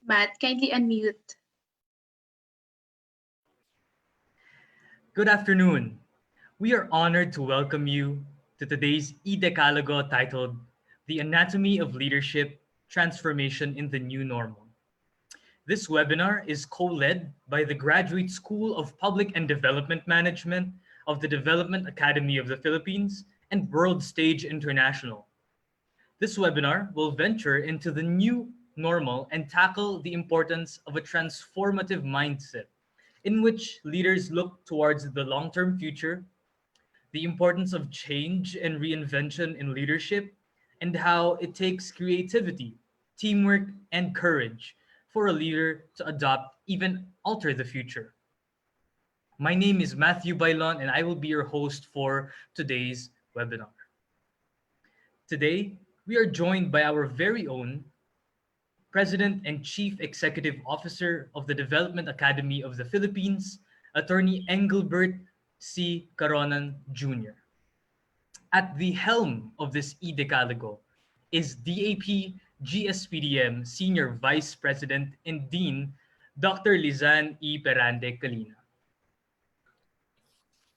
Matt, kindly unmute. Good afternoon. We are honored to welcome you to today's eDekalogo titled The Anatomy of Leadership Transformation in the New Normal. This webinar is co-led by the Graduate School of Public and Development Management of the Development Academy of the Philippines and World Stage International. This webinar will venture into the new normal and tackle the importance of a transformative mindset in which leaders look towards the long-term future, the importance of change and reinvention in leadership, and how it takes creativity, teamwork, and courage for a leader to adopt, even alter the future. My name is Matthew Bailon, and I will be your host for today's webinar. Today, we are joined by our very own President and Chief Executive Officer of the Development Academy of the Philippines, Attorney Engelbert C. Caronan Jr. At the helm of this eDekalogo is DAP-GSPM Senior Vice President and Dean, Dr. Lizanne E. Perande Calina.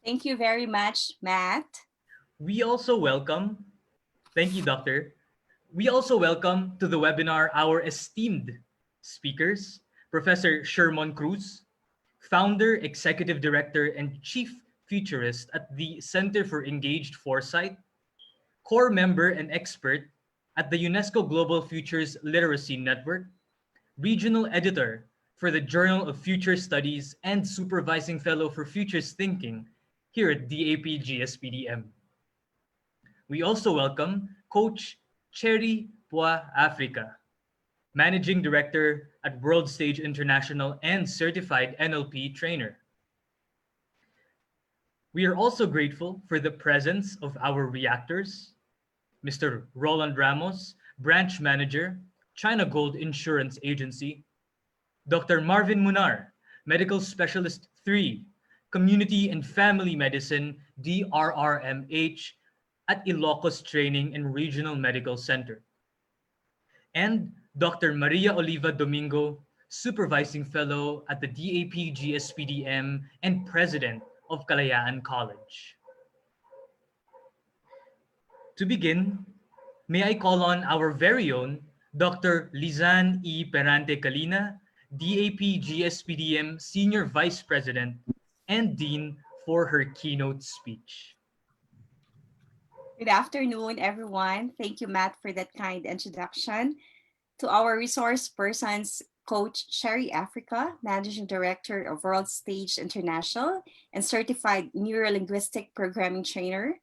Thank you very much, Matt. We also welcome, thank you, Doctor. We also welcome to the webinar our esteemed speakers, Professor Sherman Cruz, Founder, Executive Director, and Chief Futurist at the Center for Engaged Foresight, core member and expert at the UNESCO Global Futures Literacy Network, regional editor for the Journal of Future Studies, and supervising fellow for Futures Thinking here at DAP-GSPM. We also welcome Coach Cherry Pua Africa, Managing Director at World Stage International and Certified NLP Trainer. We are also grateful for the presence of our reactors, Mr. Roland Ramos, Branch Manager, China Gold Insurance Agency, Dr. Marvin Munar, Medical Specialist 3, Community and Family Medicine, DRRMH, at Ilocos Training and Regional Medical Center, and Dr. Maria Oliva Domingo, Supervising Fellow at the DAP-GSPM and President of Kalayaan College. To begin, may I call on our very own Dr. Lizan E. Perante Calina, DAP-GSPDM Senior Vice President and Dean, for her keynote speech. Good afternoon, everyone. Thank you, Matt, for that kind introduction. To our resource persons, Coach Sherry Africa, Managing Director of World Stage International and Certified Neurolinguistic Programming Trainer.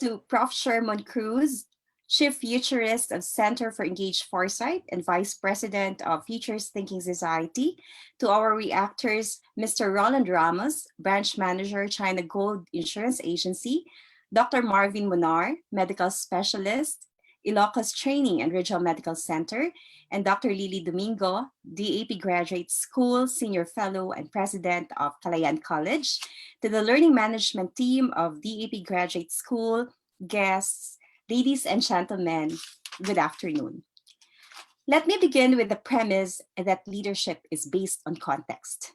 To Prof. Sherman Cruz, Chief Futurist of Center for Engaged Foresight and Vice President of Futures Thinking Society. To our reactors, Mr. Roland Ramos, Branch Manager, China Gold Insurance Agency. Dr. Marvin Munar, Medical Specialist, Ilocos Training and Regional Medical Center, and Dr. Lily Domingo, DAP Graduate School Senior Fellow and President of Kalayaan College, to the Learning Management Team of DAP Graduate School, guests, ladies and gentlemen, good afternoon. Let me begin with the premise that leadership is based on context.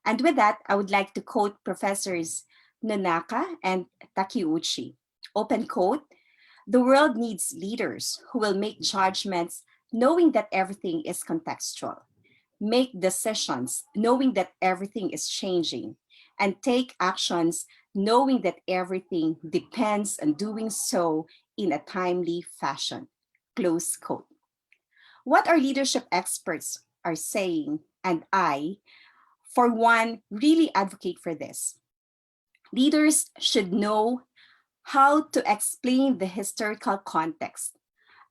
And with that, I would like to quote Professors Nonaka and Takeuchi. Open quote, "The world needs leaders who will make judgments knowing that everything is contextual, make decisions knowing that everything is changing, and take actions knowing that everything depends on doing so in a timely fashion." Close quote. What our leadership experts are saying, and I, for one, really advocate for this. Leaders should know how to explain the historical context.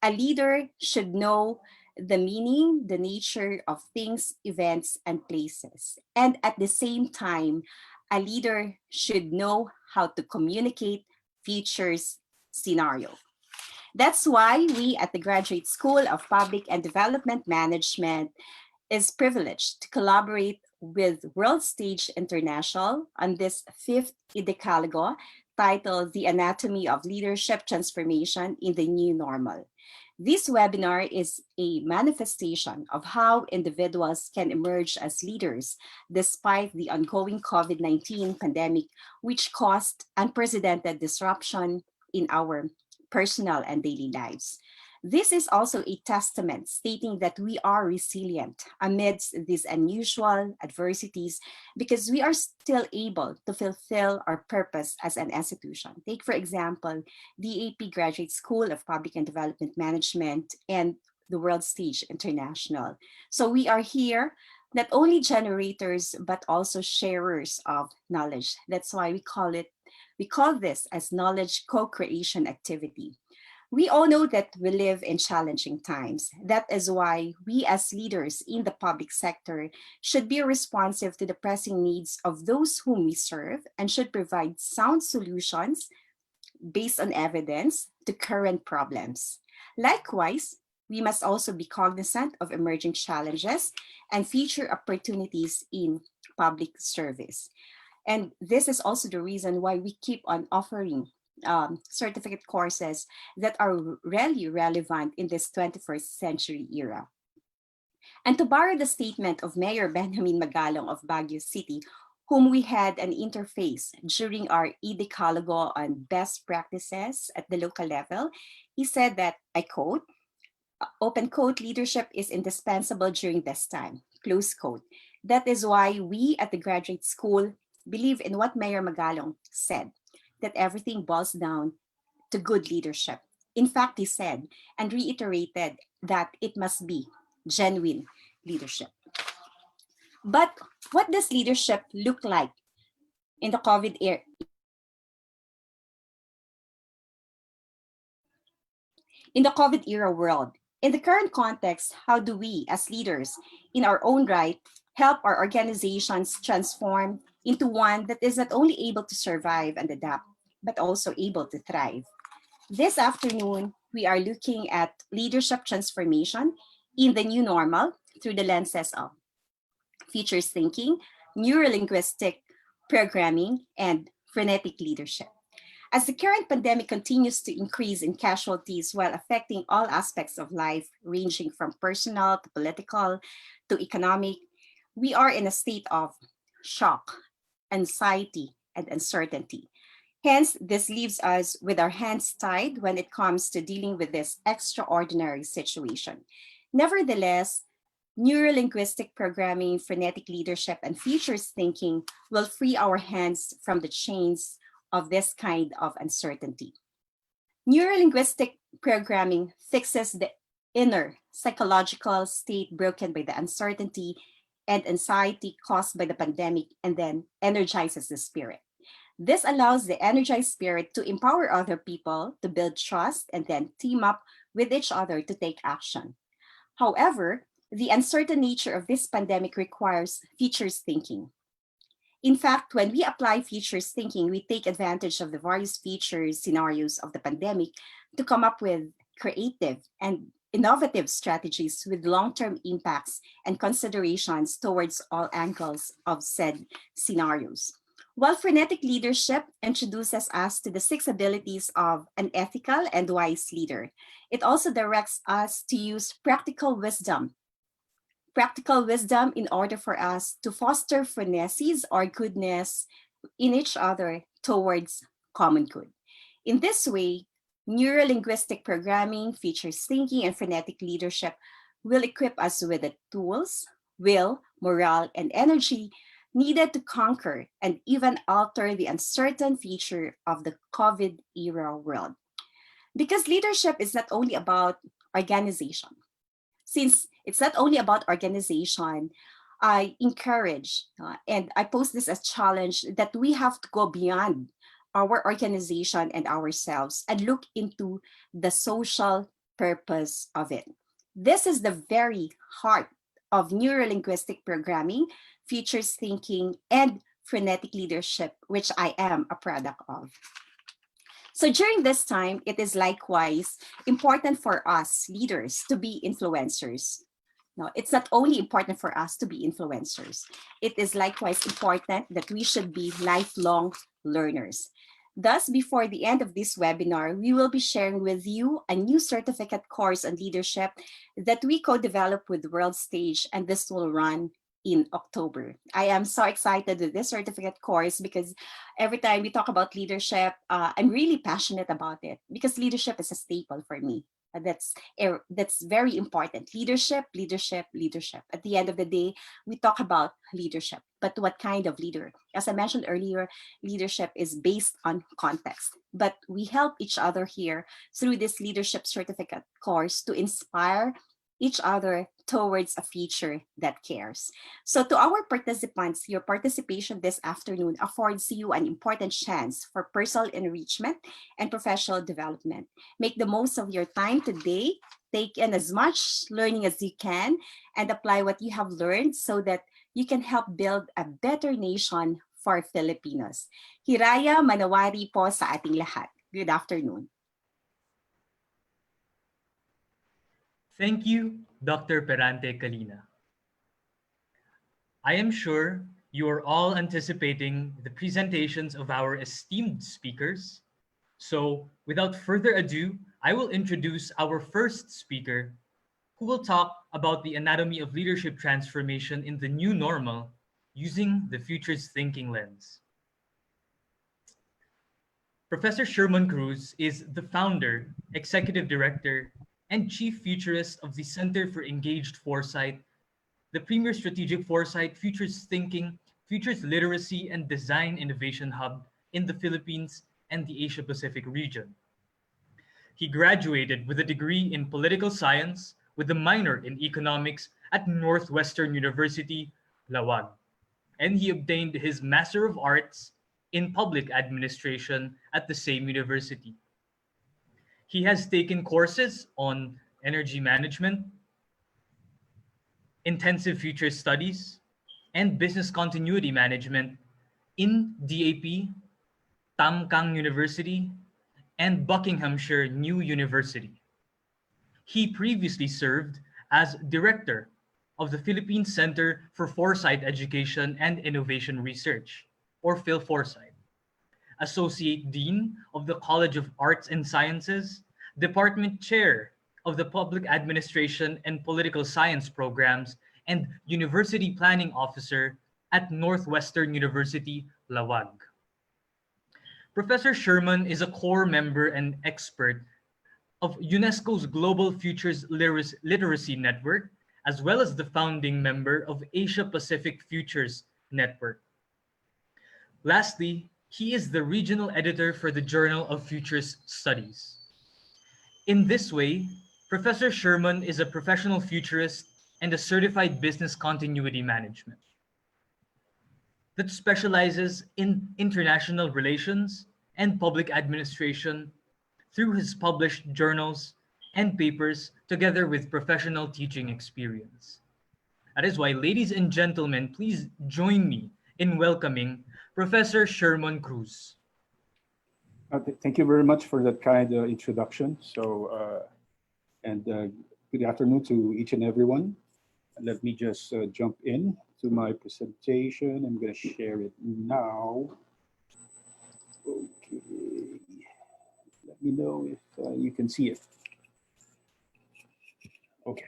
A leader should know the meaning, the nature of things, events, and places. And at the same time, a leader should know how to communicate futures scenario. That's why we at the Graduate School of Public and Development Management is privileged to collaborate with World Stage International on this fifth eDekalogo titled The Anatomy of Leadership Transformation in the New Normal. This webinar is a manifestation of how individuals can emerge as leaders despite the ongoing COVID-19 pandemic, which caused unprecedented disruption in our personal and daily lives. This is also a testament stating that we are resilient amidst these unusual adversities because we are still able to fulfill our purpose as an institution. Take, for example, DAP Graduate School of Public and Development Management and the World Stage International. So we are here not only generators, but also sharers of knowledge. That's why we call this as knowledge co-creation activity. We all know that we live in challenging times. That is why we as leaders in the public sector should be responsive to the pressing needs of those whom we serve and should provide sound solutions based on evidence to current problems. Likewise, we must also be cognizant of emerging challenges and future opportunities in public service. And this is also the reason why we keep on offering certificate courses that are really relevant in this 21st century era. And to borrow the statement of Mayor Benjamin Magalong of Baguio City, whom we had an interface during our eDekalogo on best practices at the local level. He said that, I quote, open quote, leadership is indispensable during this time, close quote. That is why we at the graduate school believe in what Mayor Magalong said, that everything boils down to good leadership. In fact, he said and reiterated that it must be genuine leadership. But what does leadership look like in the COVID era? In the COVID era world, in the current context, how do we, as leaders, in our own right, help our organizations transform into one that is not only able to survive and adapt, but also able to thrive? This afternoon, we are looking at leadership transformation in the new normal through the lenses of futures thinking, neurolinguistic programming, and frenetic leadership. As the current pandemic continues to increase in casualties while affecting all aspects of life, ranging from personal to political to economic, we are in a state of shock, anxiety, and uncertainty. Hence, this leaves us with our hands tied when it comes to dealing with this extraordinary situation. Nevertheless, neurolinguistic programming, frenetic leadership, and futures thinking will free our hands from the chains of this kind of uncertainty. Neurolinguistic programming fixes the inner psychological state broken by the uncertainty and anxiety caused by the pandemic and then energizes the spirit. This allows the energized spirit to empower other people to build trust and then team up with each other to take action. However, the uncertain nature of this pandemic requires futures thinking. In fact, when we apply futures thinking, we take advantage of the various features scenarios of the pandemic to come up with creative and innovative strategies with long-term impacts and considerations towards all angles of said scenarios. While frenetic leadership introduces us to the six abilities of an ethical and wise leader, it also directs us to use practical wisdom in order for us to foster phronesis or goodness in each other towards common good. In this way, neurolinguistic programming, features thinking, and frenetic leadership will equip us with the tools, will, morale, and energy needed to conquer and even alter the uncertain future of the COVID era world. Because leadership is not only about organization. Since it's not only about organization, I encourage and I pose this as challenge that we have to go beyond our organization and ourselves and look into the social purpose of it. This is the very heart of neurolinguistic programming, futures thinking, and frenetic leadership, which I am a product of. So during this time, it is likewise important for us leaders to be influencers. No, it's not only important for us to be influencers. It is likewise important that we should be lifelong learners. Thus, before the end of this webinar, we will be sharing with you a new certificate course on leadership that we co-developed with World Stage, and this will run in October. I am so excited with this certificate course because every time we talk about leadership, I'm really passionate about it because leadership is a staple for me. That's very important. Leadership, leadership, leadership. At the end of the day, we talk about leadership, but what kind of leader? As I mentioned earlier, leadership is based on context, but we help each other here through this leadership certificate course to inspire each other towards a future that cares. So to our participants, your participation this afternoon affords you an important chance for personal enrichment and professional development. Make the most of your time today. Take in as much learning as you can and apply what you have learned so that you can help build a better nation for Filipinos. Hiraya manawari po sa ating lahat. Good afternoon. Thank you, Dr. Perante Kalina. I am sure you are all anticipating the presentations of our esteemed speakers. So without further ado, I will introduce our first speaker, who will talk about the anatomy of leadership transformation in the new normal using the future's thinking lens. Professor Sherman Cruz is the founder, executive director, and chief futurist of the Center for Engaged Foresight, the premier strategic foresight, futures thinking, futures literacy, and design innovation hub in the Philippines and the Asia Pacific region. He graduated with a degree in political science with a minor in economics at Northwestern University, Lawag, and he obtained his Master of Arts in Public Administration at the same university. He has taken courses on energy management, intensive future studies, and business continuity management in DAP, Tam Kang University, and Buckinghamshire New University. He previously served as director of the Philippine Center for Foresight Education and Innovation Research, or PhilForesight, Associate Dean of the College of Arts and Sciences, Department Chair of the Public Administration and Political Science Programs, and University Planning Officer at Northwestern University, Lawag. Professor Sherman is a core member and expert of UNESCO's Global Futures Literacy Network, as well as the founding member of Asia Pacific Futures Network. Lastly, he is the regional editor for the Journal of Futures Studies. In this way, Professor Sherman is a professional futurist and a certified business continuity management that specializes in international relations and public administration through his published journals and papers together with professional teaching experience. That is why, ladies and gentlemen, please join me in welcoming Professor Sherman Cruz. Thank you very much for that kind introduction. Good afternoon to each and everyone. Let me just jump in to my presentation. I'm going to share it now. Okay. Let me know if you can see it. Okay.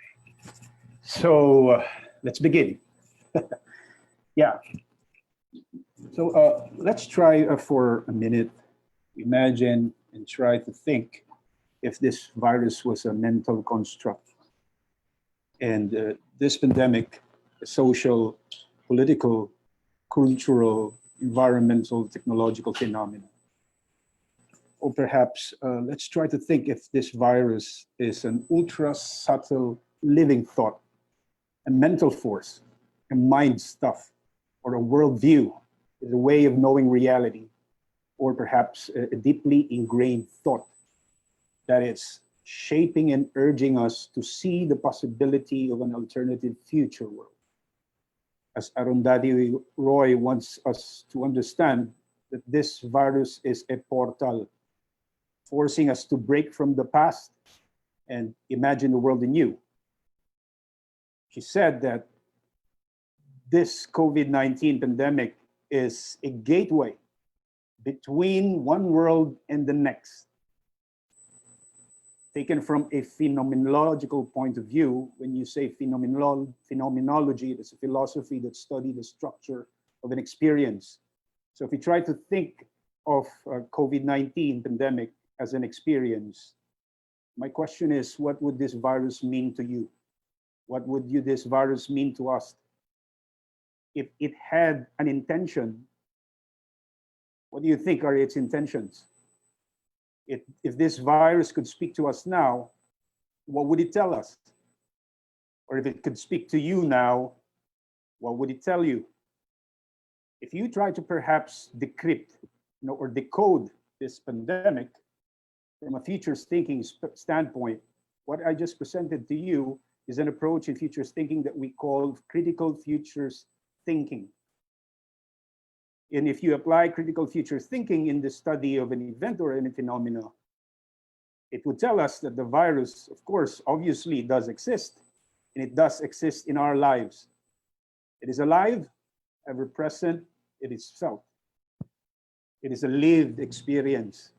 So let's begin. Yeah. So let's try for a minute, imagine and try to think if this virus was a mental construct. And this pandemic, a social, political, cultural, environmental, technological phenomenon. Or perhaps let's try to think if this virus is an ultra subtle living thought, a mental force, a mind stuff, or a worldview, is a way of knowing reality, or perhaps a deeply ingrained thought that is shaping and urging us to see the possibility of an alternative future world. As Arundhati Roy wants us to understand that this virus is a portal, forcing us to break from the past and imagine the world anew. She said that this COVID-19 pandemic is a gateway between one world and the next. Taken from a phenomenological point of view, when you say phenomenology, it's a philosophy that studies the structure of an experience. So if you try to think of COVID-19 pandemic as an experience, my question is, what would this virus mean to you? What would this virus mean to us? If it had an intention, what do you think are its intentions? If this virus could speak to us now, what would it tell us? Or if it could speak to you now, what would it tell you? If you try to perhaps decrypt, or decode this pandemic from a futures thinking standpoint, what I just presented to you is an approach in futures thinking that we call critical futures thinking. And if you apply critical futures thinking in the study of an event or any phenomena, it would tell us that the virus, of course, obviously does exist, and it does exist in our lives. It is alive, ever present, it is felt. It is a lived experience.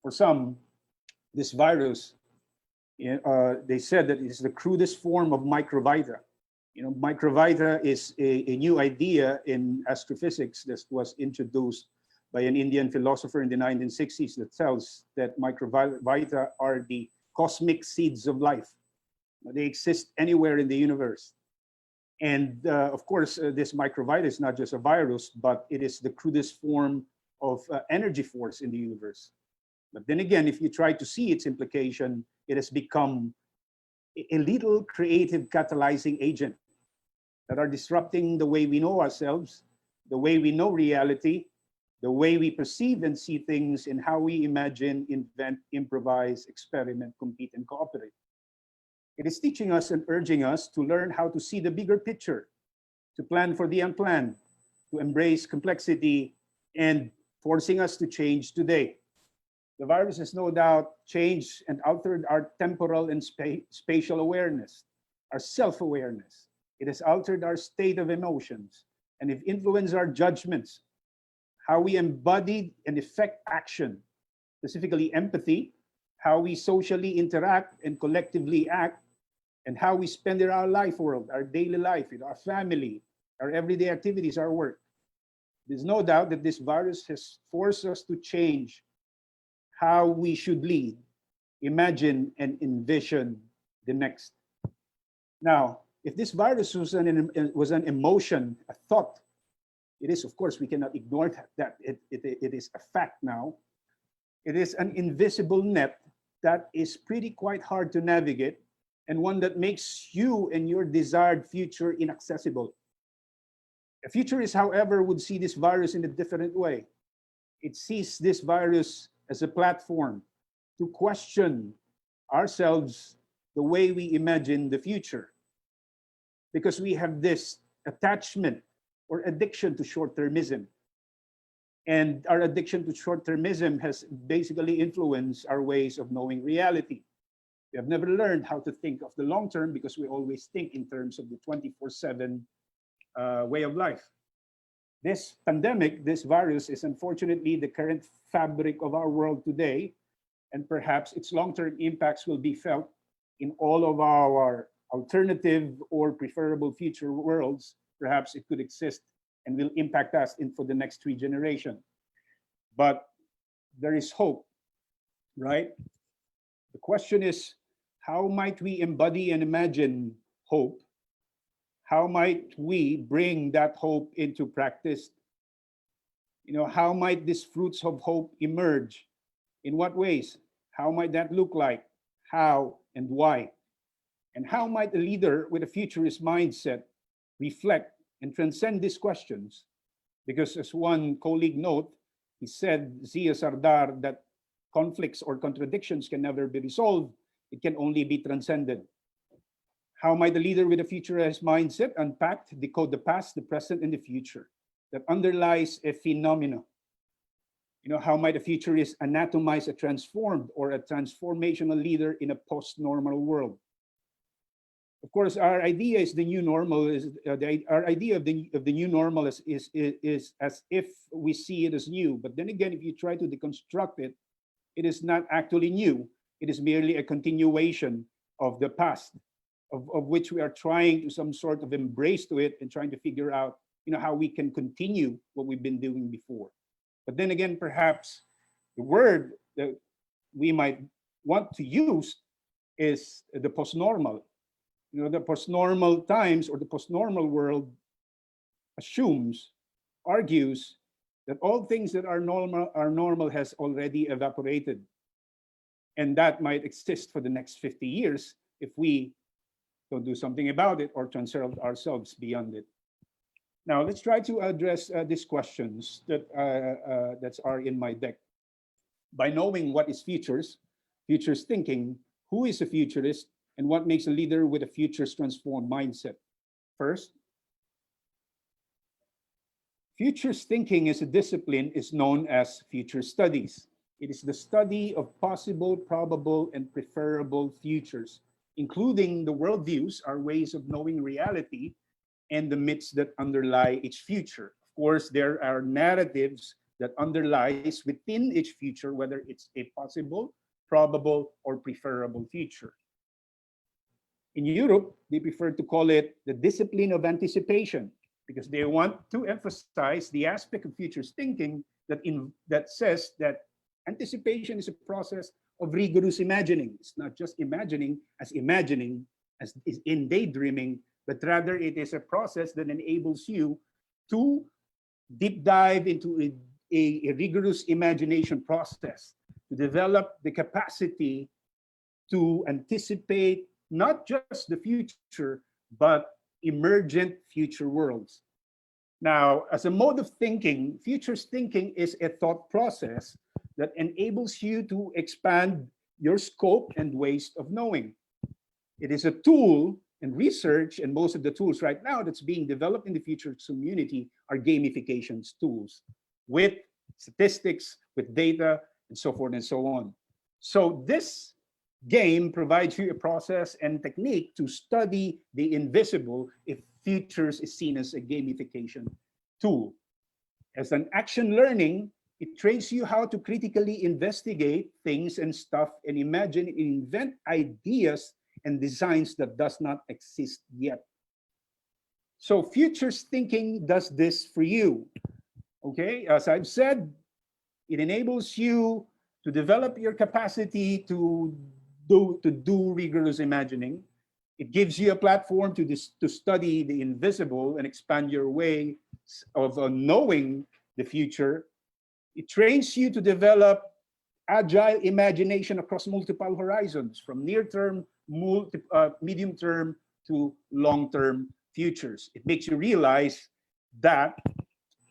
For some, this virus, they said that it is the crudest form of microvita, Microvita is a new idea in astrophysics that was introduced by an Indian philosopher in the 1960s that tells that microvita are the cosmic seeds of life. They exist anywhere in the universe. And of course, this microvita is not just a virus, but it is the crudest form of energy force in the universe. But then again, if you try to see its implication, it has become a little creative catalyzing agent that are disrupting the way we know ourselves, the way we know reality, the way we perceive and see things, and how we imagine, invent, improvise, experiment, compete, and cooperate. It is teaching us and urging us to learn how to see the bigger picture, to plan for the unplanned, to embrace complexity, and forcing us to change today. The virus has no doubt changed and altered our temporal and spatial awareness, our self-awareness. It has altered our state of emotions and it influenced our judgments, how we embody and effect action, specifically empathy, how we socially interact and collectively act, and how we spend in our life world, our daily life, in our family, our everyday activities, our work. There's no doubt that this virus has forced us to change how we should lead, imagine, and envision the next. Now, if this virus was an emotion, a thought, it is, of course, we cannot ignore that. It is a fact now. It is an invisible net that is pretty quite hard to navigate, and one that makes you and your desired future inaccessible. A futurist, however, would see this virus in a different way. It sees this virus as a platform to question ourselves the way we imagine the future. Because we have this attachment or addiction to short-termism. And our addiction to short-termism has basically influenced our ways of knowing reality. We have never learned how to think of the long term because we always think in terms of the 24/7 way of life. This pandemic, this virus, is unfortunately the current fabric of our world today, and perhaps its long-term impacts will be felt in all of our alternative or preferable future worlds. Perhaps it could exist and will impact us for the next 3 generations. But there is hope, right? The question is, how might we embody and imagine hope? How might we bring that hope into practice? How might these fruits of hope emerge? In what ways? How might that look like? How and why? And how might a leader with a futurist mindset reflect and transcend these questions? Because as one colleague noted, he said, Zia Sardar, that conflicts or contradictions can never be resolved. It can only be transcended. How might the leader with a futurist mindset unpack, decode the past, the present, and the future that underlies a phenomenon? How might a futurist anatomize a transformed or a transformational leader in a post-normal world? Of course, our idea is the new normal. Our idea of the new normal is as if we see it as new. But then again, if you try to deconstruct it, it is not actually new. It is merely a continuation of the past, of which we are trying to some sort of embrace to it and trying to figure out, how we can continue what we've been doing before. But then again, perhaps the word that we might want to use is the post-normal. The post-normal times or the post-normal world argues that all things that are normal has already evaporated. And that might exist for the next 50 years if we don't do something about it or transcend ourselves beyond it. Now, let's try to address these questions that are in my deck. By knowing what is futurist thinking, who is a futurist, and what makes a leader with a futurist transformed mindset. First, futurist thinking as a discipline is known as future studies. It is the study of possible, probable, and preferable futures, including the worldviews, our ways of knowing reality, and the myths that underlie each future. Of course, there are narratives that underlies within each future, whether it's a possible, probable, or preferable future. In Europe, they prefer to call it the discipline of anticipation because they want to emphasize the aspect of futures thinking that says that anticipation is a process of rigorous imagining. It's not just imagining, as is in daydreaming, but rather it is a process that enables you to deep dive into a rigorous imagination process, to develop the capacity to anticipate not just the future, but emergent future worlds. Now, as a mode of thinking, futures thinking is a thought process that enables you to expand your scope and ways of knowing. It is a tool in research, and most of the tools right now that's being developed in the futures community are gamification tools with statistics, with data, and so forth and so on. So this game provides you a process and technique to study the invisible if futures is seen as a gamification tool. As an action learning, it trains you how to critically investigate things and stuff and imagine and invent ideas and designs that does not exist yet. So futures thinking does this for you. Okay, as I've said, it enables you to develop your capacity to do rigorous imagining. It gives you a platform to study the invisible and expand your way of knowing the future. It trains you to develop agile imagination across multiple horizons, from near-term, medium-term to long-term futures. It makes you realize that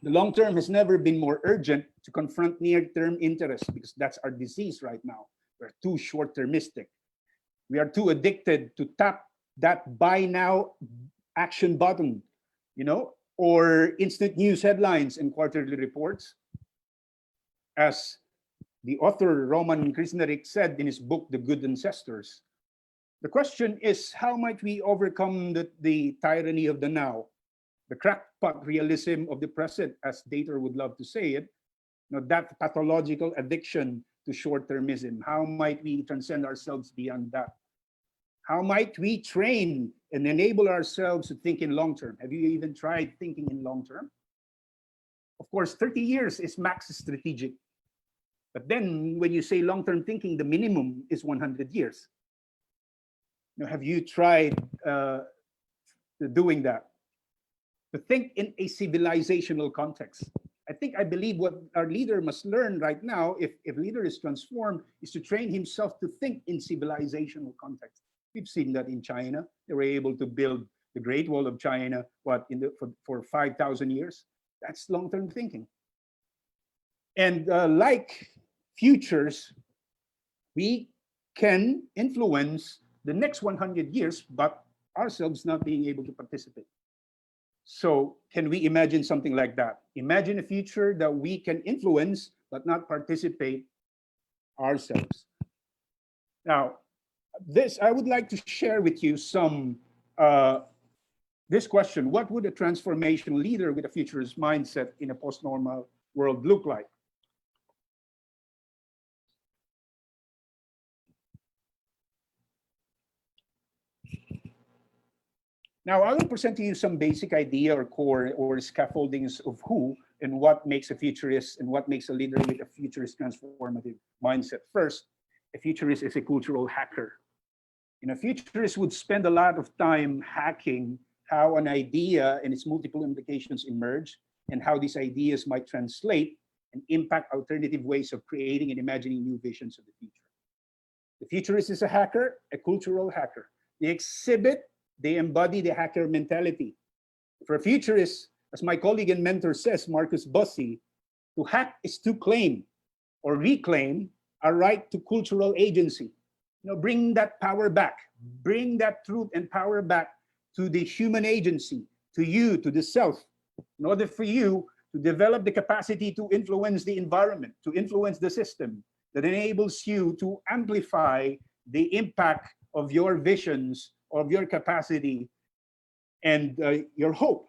the long-term has never been more urgent to confront near-term interests, because that's our disease right now. We're too short-termistic. We are too addicted to tap that buy now action button, or instant news headlines and quarterly reports. As the author Roman Krishnarik said in his book, The Good Ancestors, the question is, how might we overcome the tyranny of the now, the crackpot realism of the present, as Dater would love to say it, that pathological addiction to short-termism? How might we transcend ourselves beyond that? How might we train and enable ourselves to think in long-term? Have you even tried thinking in long-term? Of course, 30 years is max strategic. But then when you say long-term thinking, the minimum is 100 years. Have you tried doing that? To think in a civilizational context. I believe what our leader must learn right now, if leader is transformed, is to train himself to think in civilizational context. We've seen that in China. They were able to build the Great Wall of China, for 5,000 years. That's long-term thinking. And like futures, we can influence the next 100 years, but ourselves not being able to participate. So can we imagine something like that? Imagine a future that we can influence, but not participate ourselves. Now, I would like to share with you this question: what would a transformational leader with a futurist mindset in a post-normal world look like? Now, I will present to you some basic idea or core or scaffoldings of who and what makes a futurist and what makes a leader with a futurist transformative mindset. First, a futurist is a cultural hacker. A futurist would spend a lot of time hacking how an idea and its multiple implications emerge and how these ideas might translate and impact alternative ways of creating and imagining new visions of the future. The futurist is a hacker, a cultural hacker. They embody the hacker mentality. For a futurist, as my colleague and mentor says, Marcus Bussey, to hack is to claim or reclaim a right to cultural agency. Bring that power back, bring that truth and power back to the human agency, to you, to the self, in order for you to develop the capacity to influence the environment, to influence the system that enables you to amplify the impact of your visions, of your capacity, and your hope.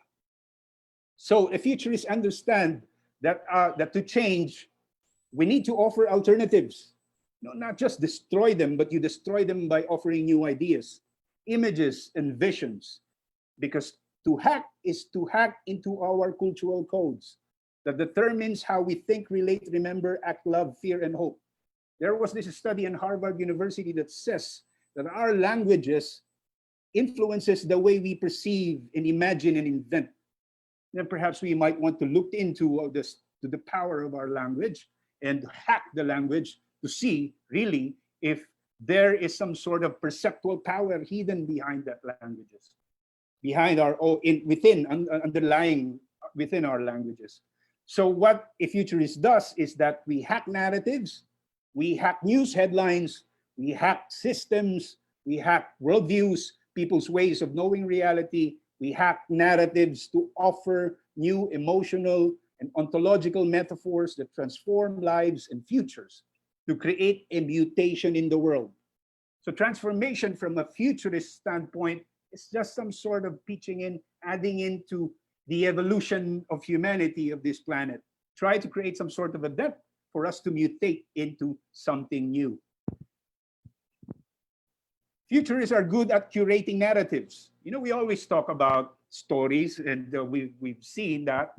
So a futurists understand that to change, we need to offer alternatives. Not just destroy them, but you destroy them by offering new ideas. images and visions, because to hack is to hack into our cultural codes that determines how we think, relate, remember, act, love, fear, and hope. There was this study in Harvard University that says that our languages influences the way we perceive and imagine and invent. Then perhaps we might want to look into this, to the power of our language and hack the language to see really if there is some sort of perceptual power hidden behind that languages, behind our underlying within our languages. So what a futurist does is that we hack narratives, we hack news headlines, we hack systems, we hack worldviews, people's ways of knowing reality. We hack narratives to offer new emotional and ontological metaphors that transform lives and futures, to create a mutation in the world. So transformation from a futurist standpoint is just some sort of pitching in, adding into the evolution of humanity of this planet. Try to create some sort of a depth for us to mutate into something new. Futurists are good at curating narratives. You know, we always talk about stories, and we've seen that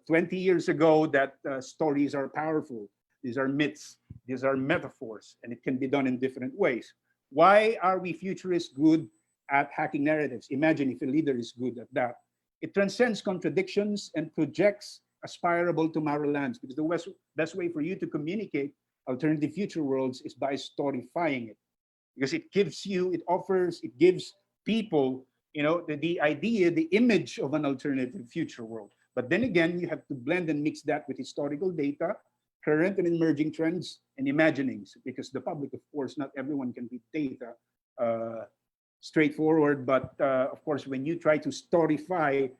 20 years ago that stories are powerful. These are myths, these are metaphors, and it can be done in different ways. Why are we futurists good at hacking narratives? Imagine if a leader is good at that. It transcends contradictions and projects aspirable tomorrowlands, because the best way for you to communicate alternative future worlds is by storyfying it. Because it gives you, it offers, it gives people, you know, the idea, the image of an alternative future world. But then again, you have to blend and mix that with historical data, current and emerging trends, and imaginings, because the public, of course, not everyone can read data straightforward. But of course, when you try to storyfy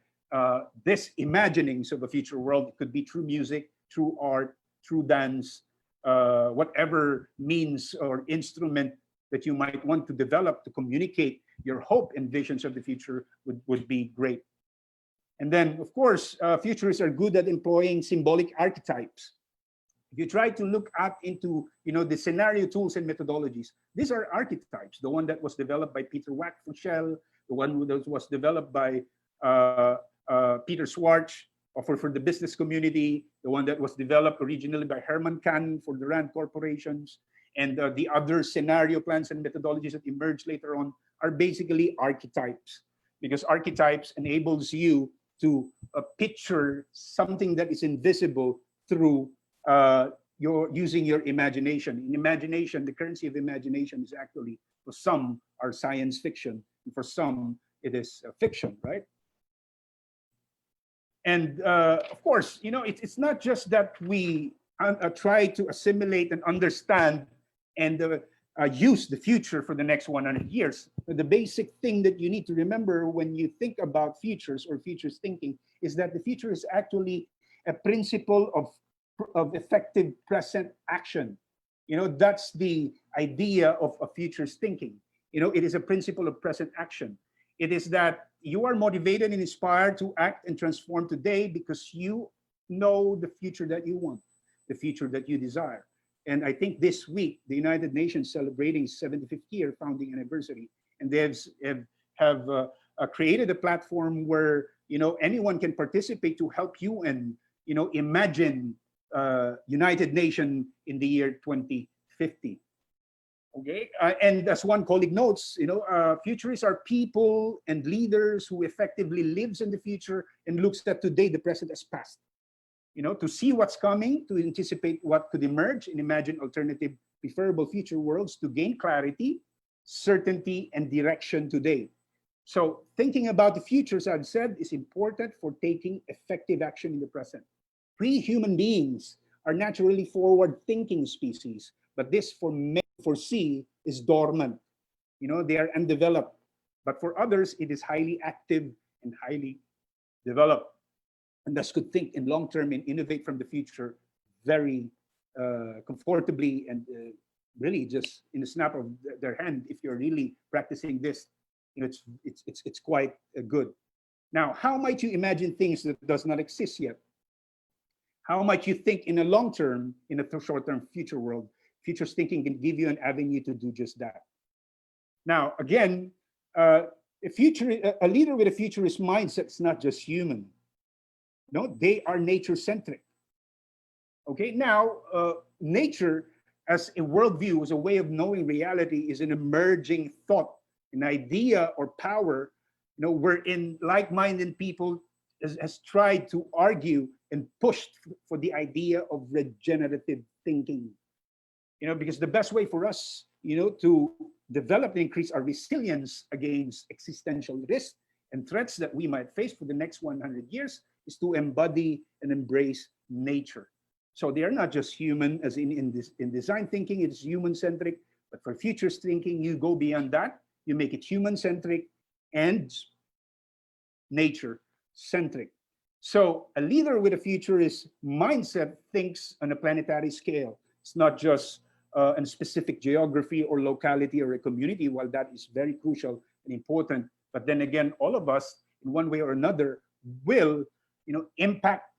this imaginings of a future world, it could be through music, through art, through dance, whatever means or instrument that you might want to develop to communicate your hope and visions of the future would be great. And then, of course, futurists are good at employing symbolic archetypes. If you try to look up into, you know, the scenario tools and methodologies, these are archetypes. The one that was developed by Peter Wack-Fuchel, the one that was developed by Peter Schwartz for the business community, the one that was developed originally by Herman Kahn for the RAND corporations, and the other scenario plans and methodologies that emerged later on are basically archetypes, because archetypes enables you to picture something that is invisible through using your imagination. In imagination, the currency of imagination is actually, for some, are science fiction, and for some, it is fiction, right? And of course, you know, it's not just that we try to assimilate and understand and use the future for the next 100 years. But the basic thing that you need to remember when you think about futures or futures thinking is that the future is actually a principle of effective present action. You know, that's the idea of futures thinking. You know, it is a principle of present action. It is that you are motivated and inspired to act and transform today because you know the future that you want, the future that you desire. And I think this week, the United Nations celebrating 75th year founding anniversary, and they have created a platform where, you know, anyone can participate to help you and, you know, imagine United Nation in the year 2050. Okay, and as one colleague notes, you know, futurists are people and leaders who effectively lives in the future and looks at today, the present as past. You know, to see what's coming, to anticipate what could emerge and imagine alternative, preferable future worlds to gain clarity, certainty, and direction today. So thinking about the future, as I've said, is important for taking effective action in the present. We human beings are naturally forward-thinking species, but this for many foresee is dormant. You know, they are undeveloped. But for others, it is highly active and highly developed. And thus could think in long term and innovate from the future very comfortably and really just in the snap of their hand. If you're really practicing this, you know, it's quite good. Now, how might you imagine things that does not exist yet? How might you think in a long term, in a short term future world? Futures thinking can give you an avenue to do just that. Now, again, a leader with a futurist mindset is not just human. No, they are nature-centric. Okay, now, nature as a worldview, as a way of knowing reality, is an emerging thought, an idea or power, wherein like-minded people has tried to argue and pushed for the idea of regenerative thinking. Because the best way for us, to develop and increase our resilience against existential risks and threats that we might face for the next 100 years is to embody and embrace nature. So they are not just human, as in design thinking, it is human-centric, but for futurist thinking, you go beyond that. You make it human-centric and nature-centric. So a leader with a futurist mindset thinks on a planetary scale. It's not just a specific geography or locality or a community, while that is very crucial and important. But then again, all of us, in one way or another, will impact.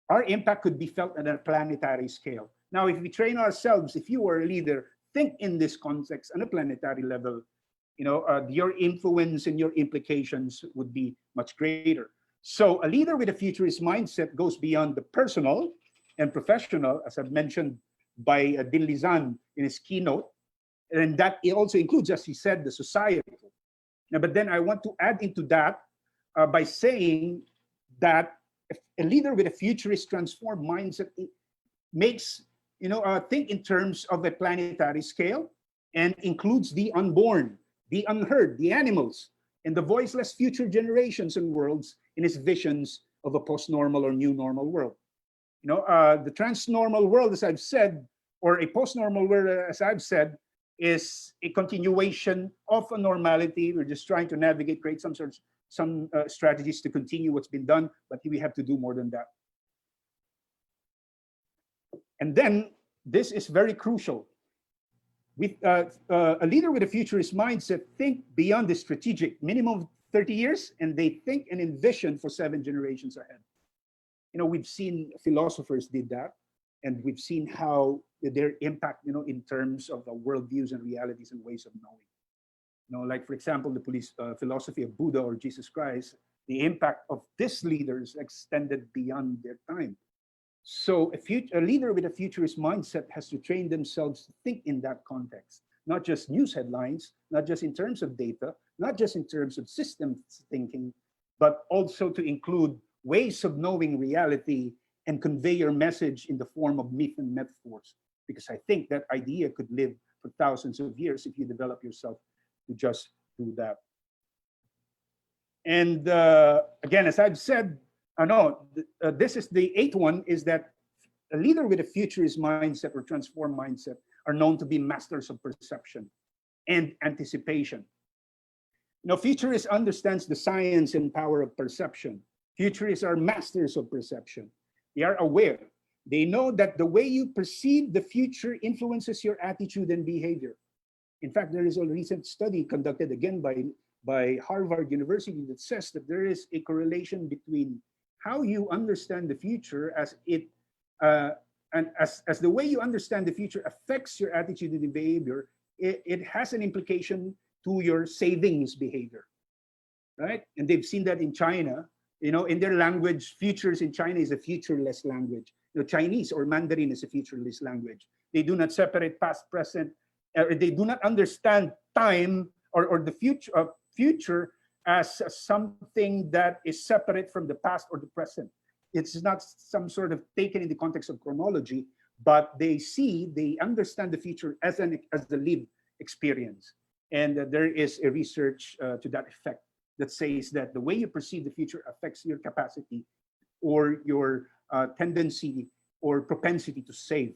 Our impact could be felt at a planetary scale. Now, if we train ourselves, if you are a leader, think in this context on a planetary level, your influence and your implications would be much greater. So a leader with a futurist mindset goes beyond the personal and professional, as I've mentioned by Din Lizan in his keynote, and that it also includes, as he said, the societal. Now, but then I want to add into that by saying that a leader with a futurist transformed mindset makes, think in terms of a planetary scale and includes the unborn, the unheard, the animals, and the voiceless future generations and worlds in his visions of a post-normal or new normal world. The transnormal world, as I've said, or a post-normal world, as I've said, is a continuation of a normality. We're just trying to navigate, create some strategies to continue what's been done, but we have to do more than that. And then this is very crucial. With a leader with a futurist mindset think beyond the strategic minimum of 30 years, and they think and envision for 7 generations ahead. We've seen philosophers did that, and we've seen how their impact, in terms of the worldviews and realities and ways of knowing. Like, for example, the philosophy of Buddha or Jesus Christ, the impact of these leaders extended beyond their time. So a leader with a futurist mindset has to train themselves to think in that context, not just news headlines, not just in terms of data, not just in terms of systems thinking, but also to include ways of knowing reality and convey your message in the form of myth and metaphors. Because I think that idea could live for thousands of years if you develop yourself to just do that. And again, as I've said, this is the 8th one, is that a leader with a futurist mindset or transformed mindset are known to be masters of perception and anticipation. Futurists understands the science and power of perception. Futurists are masters of perception. They are aware. They know that the way you perceive the future influences your attitude and behavior. In fact, there is a recent study conducted again by Harvard University that says that there is a correlation between how you understand the future as the way you understand the future affects your attitude and behavior. It has an implication to your savings behavior, right? And they've seen that in China. In their language, futures in China is a futureless language. Chinese or Mandarin is a futureless language. They do not separate past, present. They do not understand time or the future as something that is separate from the past or the present. It's not some sort of taken in the context of chronology, but they understand the future as the lived experience. And there is a research to that effect that says that the way you perceive the future affects your capacity or your tendency or propensity to save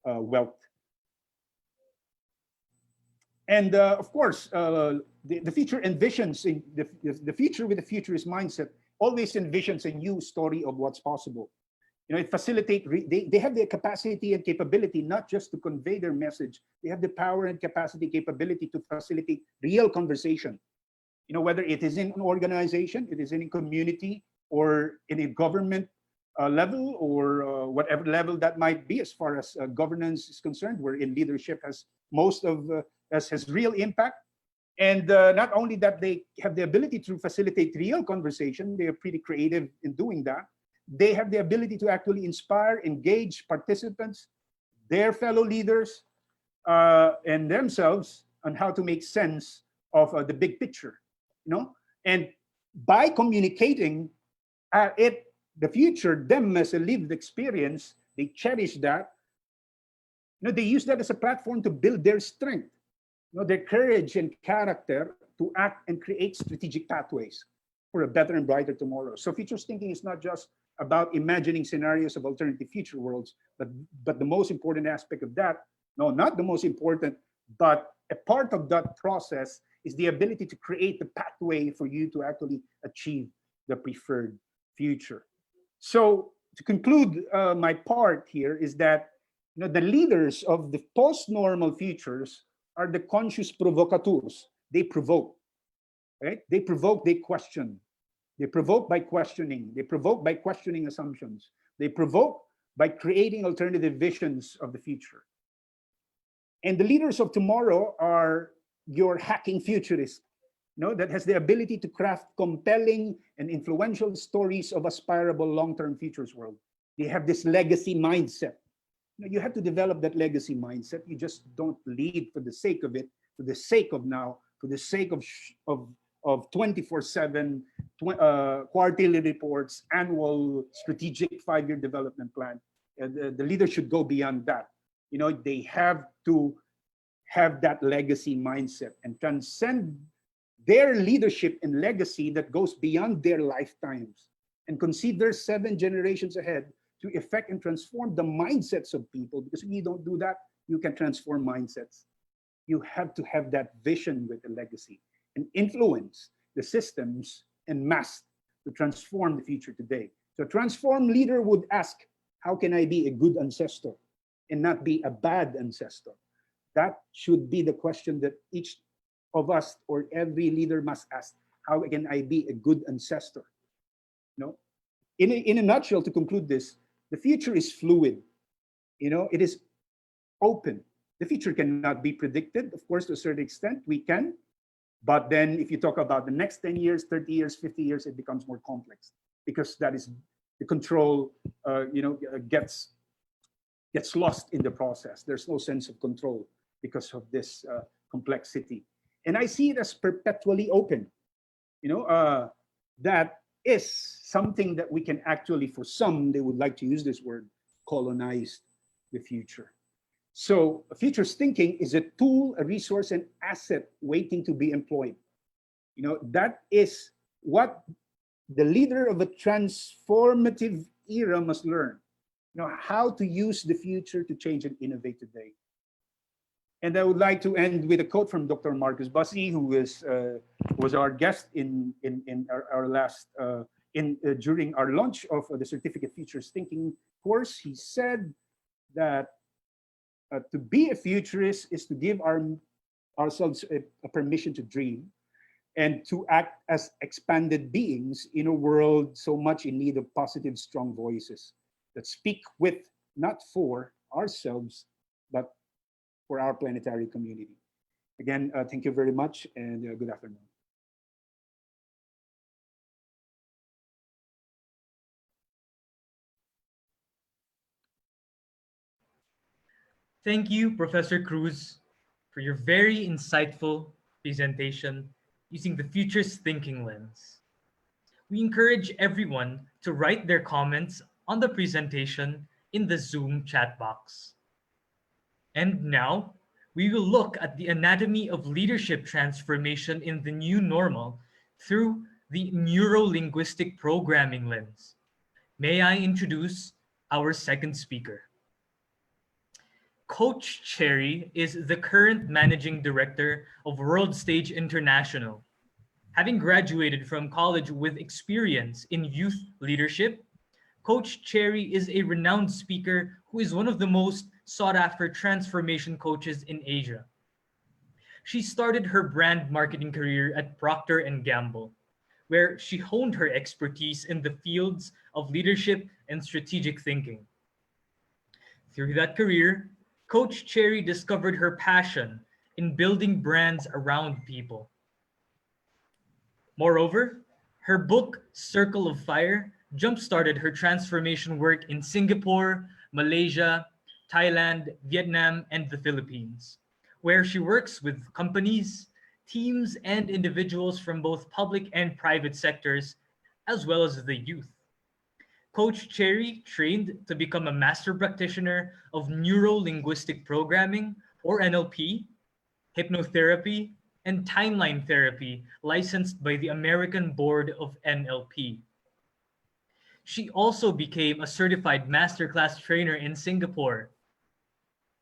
wealth. And of course, the future envisions, the future with a futurist mindset always envisions a new story of what's possible. It facilitates, they have the capacity and capability not just to convey their message, they have the power and capacity, capability to facilitate real conversation. Whether it is in an organization, it is in a community, or in a government level, or whatever level that might be as far as governance is concerned, wherein leadership has has real impact. And not only that, they have the ability to facilitate real conversation. They are pretty creative in doing that. They have the ability to actually inspire, engage participants, their fellow leaders, and themselves on how to make sense of the big picture, And by communicating the future, them as a lived experience, they cherish that. They use that as a platform to build their strength, their courage and character to act and create strategic pathways for a better and brighter tomorrow. So futures thinking is not just about imagining scenarios of alternative future worlds, but the most important aspect of that, no, not the most important, but a part of that process is the ability to create the pathway for you to actually achieve the preferred future. So to conclude my part here is that the leaders of the post-normal futures are the conscious provocateurs. They provoke, right? They provoke, they question. They provoke by questioning. They provoke by questioning assumptions. They provoke by creating alternative visions of the future. And the leaders of tomorrow are your hacking futurists, that has the ability to craft compelling and influential stories of aspirable long-term futures world. They have this legacy mindset. You have to develop that legacy mindset. You just don't lead for the sake of it, for the sake of now, for the sake of 24/7 quarterly reports, annual strategic 5-year development plan. The leader should go beyond that. They have to have that legacy mindset and transcend their leadership and legacy that goes beyond their lifetimes and consider 7 generations ahead to affect and transform the mindsets of people. Because if you don't do that, you can transform mindsets. You have to have that vision with the legacy and influence the systems and mass to transform the future today. So a transformed leader would ask, how can I be a good ancestor and not be a bad ancestor? That should be the question that each of us or every leader must ask. How can I be a good ancestor? In a nutshell, to conclude this, the future is fluid. It is open. The future cannot be predicted. Of course, to a certain extent, we can. But then if you talk about the next 10 years, 30 years, 50 years, it becomes more complex because that is the control, gets lost in the process. There's no sense of control because of this complexity. And I see it as perpetually open. That is something that we can actually, for some, they would like to use this word, colonize the future. So futures thinking is a tool, a resource, an asset waiting to be employed. That is what the leader of a transformative era must learn. How to use the future to change and innovate today. And I would like to end with a quote from Dr. Marcus Bussey, who was our guest in our last during our launch of the Certificate Futures Thinking course. He said that to be a futurist is to give ourselves a permission to dream and to act as expanded beings in a world so much in need of positive, strong voices that speak with, not for ourselves, but for our planetary community. Again, thank you very much and good afternoon. Thank you, Professor Cruz, for your very insightful presentation using the futures thinking lens. We encourage everyone to write their comments on the presentation in the Zoom chat box. And now, we will look at the anatomy of leadership transformation in the new normal through the neurolinguistic programming lens. May I introduce our second speaker. Coach Cherry is the current managing director of World Stage International. Having graduated from college with experience in youth leadership, Coach Cherry is a renowned speaker who is one of the most sought-after transformation coaches in Asia. She started her brand marketing career at Procter & Gamble, where she honed her expertise in the fields of leadership and strategic thinking. Through that career, Coach Cherry discovered her passion in building brands around people. Moreover, her book, Circle of Fire, jump-started her transformation work in Singapore, Malaysia, Thailand, Vietnam, and the Philippines, where she works with companies, teams, and individuals from both public and private sectors, as well as the youth. Coach Cherry trained to become a master practitioner of neurolinguistic programming, or NLP, hypnotherapy, and timeline therapy licensed by the American Board of NLP. She also became a certified masterclass trainer in Singapore.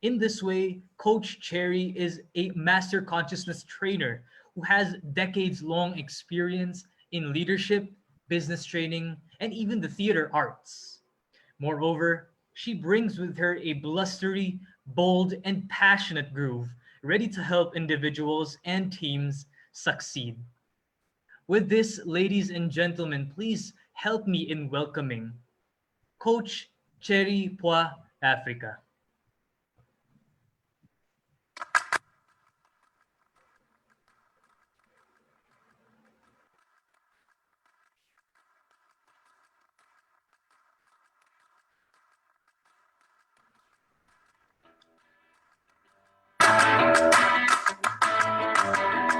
In this way, Coach Cherry is a master consciousness trainer who has decades-long experience in leadership, business training, and even the theater arts. Moreover, she brings with her a blustery, bold, and passionate groove, ready to help individuals and teams succeed. With this, ladies and gentlemen, please help me in welcoming Coach Cherry Pua Africa.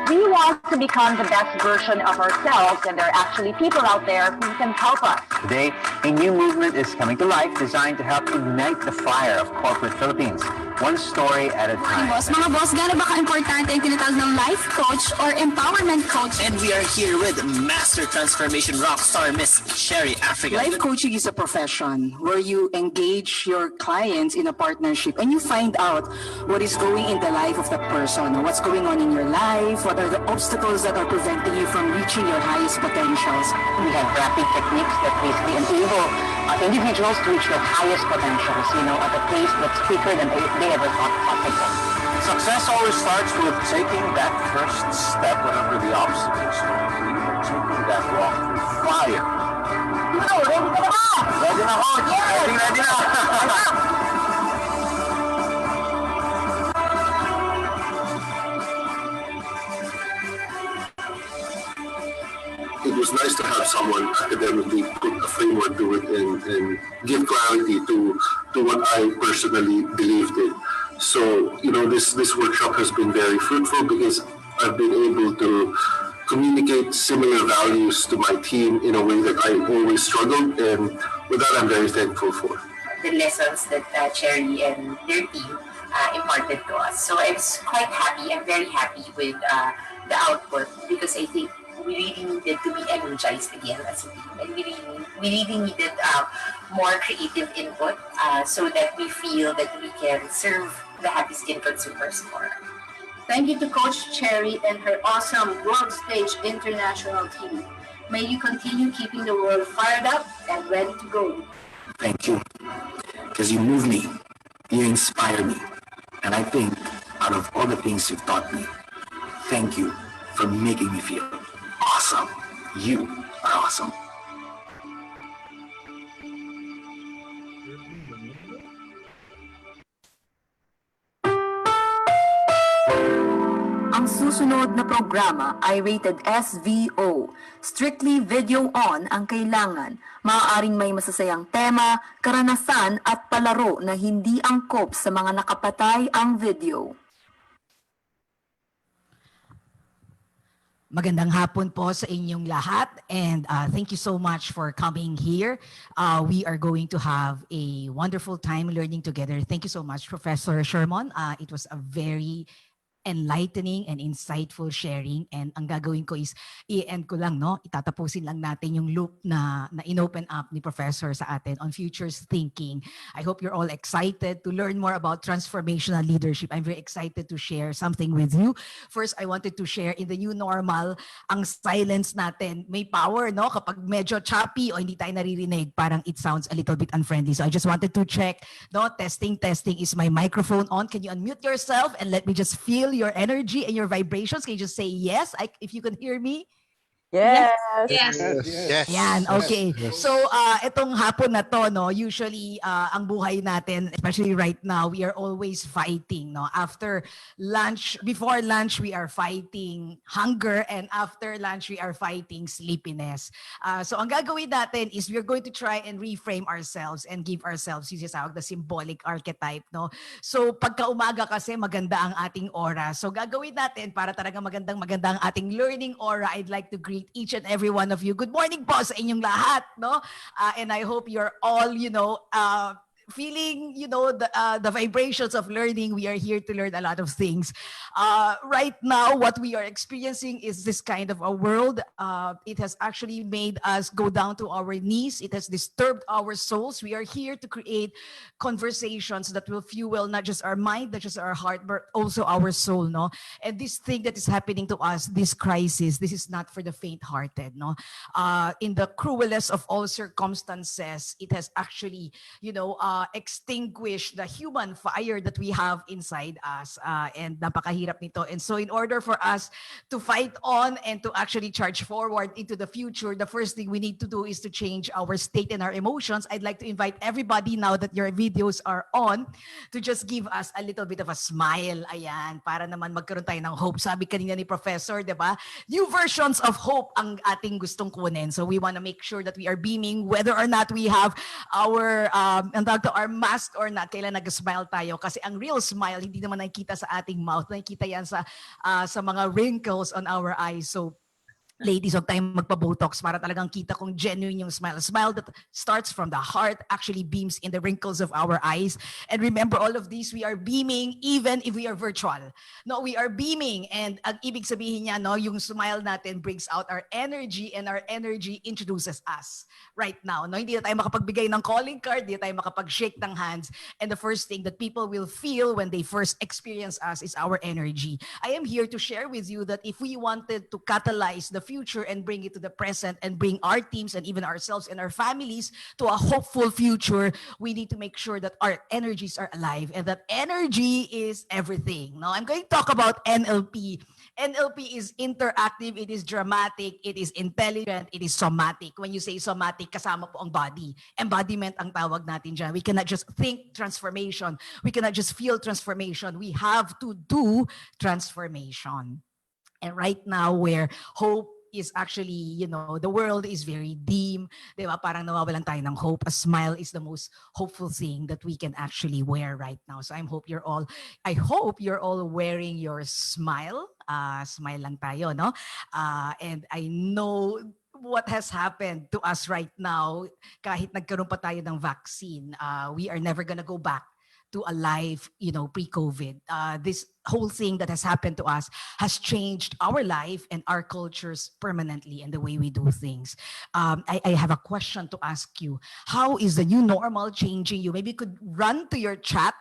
We want to become the best version of ourselves, and there are actually people out there who can help us. Today, a new movement is coming to life designed to help ignite the fire of corporate Philippines, one story at a time. Mga boss, gaano ba ka-importante yung tinatawag ng life coach or empowerment coach? And we are here with Master Transformation Rockstar Miss Cherry Africa. Life coaching is a profession where you engage your clients in a partnership and you find out what is going in the life of that person, what's going on in your life, what are the obstacles that are preventing you from reaching your highest potentials. We have rapid techniques that basically enable individuals to reach their highest potentials, at a pace that's quicker than they ever thought possible. Success always starts with taking that first step whenever the obstacles come. We are taking that walk through fire. Ready ka na ba? Ready na, Coach! Yes! Ready na! It was nice to have someone academically put a framework to it and give clarity to what I personally believed in. So, this workshop has been very fruitful because I've been able to communicate similar values to my team in a way that I always struggled, and with that I'm very thankful for. The lessons that Cherry and their team imparted to us. So I was quite happy. I'm very happy with the output because I think we really needed to be energized again as a team, and we really needed more creative input so that we feel that we can serve the happy skin consumers more. Thank you to Coach Cherry and her awesome World Stage International team. May you continue keeping the world fired up and ready to go. Thank you, because you move me, you inspire me, and I think out of all the things you've taught me, thank you for making me feel awesome. You are awesome. Ang susunod na programa ay rated SVO. Strictly video on ang kailangan. Maaaring may masasayang tema, karanasan at palaro na hindi angkop sa mga nakapatay ang video. Magandang hapon po sa inyong lahat, and thank you so much for coming here. We are going to have a wonderful time learning together. Thank you so much, Professor Sherman. It was a very enlightening and insightful sharing, and ang gagawin ko is i-end ko lang, itatapusin lang natin yung loop na in-open up ni Professor sa atin on futures thinking. I hope you're all excited to learn more about transformational leadership. I'm very excited to share something with you. First, I wanted to share in the new normal, ang silence natin may power, kapag medyo choppy o hindi tayo naririnig, parang it sounds a little bit unfriendly. So I just wanted to check, testing, is my microphone on? Can you unmute yourself and let me just feel your energy and your vibrations? Can you just say yes if you can hear me? Yes. Yes. Yes. Yan, okay. Yes. So, itong hapon na to, no, usually, ang buhay natin, especially right now, we are always fighting, no? After lunch, before lunch, we are fighting hunger, and after lunch, we are fighting sleepiness. So, ang gagawin natin is we're going to try and reframe ourselves and give ourselves, yung sisawag na symbolic archetype, no? So, pagka umaga kasi, maganda ang ating aura. So, gagawin natin para talaga magandang ang ating learning aura. I'd like to greet each and every one of you. Good morning po sa inyong lahat, no? And I hope you're all, feeling, the vibrations of learning. We are here to learn a lot of things. Right now, what we are experiencing is this kind of a world. It has actually made us go down to our knees. It has disturbed our souls. We are here to create conversations that will fuel not just our mind, not just our heart, but also our soul, no? And this thing that is happening to us, this crisis, this is not for the faint-hearted, no? In the cruelest of all circumstances, it has actually, extinguish the human fire that we have inside us, and napakahirap nito. And so in order for us to fight on and to actually charge forward into the future, the first thing we need to do is to change our state and our emotions. I'd like to invite everybody, now that your videos are on, to just give us a little bit of a smile. Ayan, para naman magkaroon tayo ng hope. Sabi kanina ni Professor, di ba? New versions of hope ang ating gustong kunin. So we want to make sure that we are beaming, whether or not we have our our mask or not, kailan nag-smile tayo. Kasi ang real smile, hindi naman nakikita sa ating mouth. Nakikita yan sa mga wrinkles on our eyes. So, ladies, huwag tayong magpa-botox para talagang kita kung genuine yung smile. A smile that starts from the heart actually beams in the wrinkles of our eyes. And remember, all of these, we are beaming even if we are virtual. No, we are beaming. And ang ibig sabihin niya, no, yung smile natin brings out our energy, and our energy introduces us right now. No, hindi na tayo makapagbigay ng calling card, hindi na tayo makapag-shake ng hands. And the first thing that people will feel when they first experience us is our energy. I am here to share with you that if we wanted to catalyze the future and bring it to the present and bring our teams and even ourselves and our families to a hopeful future, we need to make sure that our energies are alive, and that energy is everything. Now, I'm going to talk about NLP. NLP is interactive, it is dramatic, it is intelligent, it is somatic. When you say somatic, kasama po ang body. Embodiment ang tawag natin dyan. We cannot just think transformation. We cannot just feel transformation. We have to do transformation. And right now, where hope is actually, the world is very dim, di ba? Parang nawawalan tayo ng hope. A smile is the most hopeful thing that we can actually wear right now. So I hope you're all wearing your smile. Smile lang tayo, no? And I know what has happened to us right now, kahit nagkaroon pa tayo ng vaccine, we are never gonna go back to a life, pre-COVID. This whole thing that has happened to us has changed our life and our cultures permanently and the way we do things. I have a question to ask you. How is the new normal changing you? Maybe you could run to your chat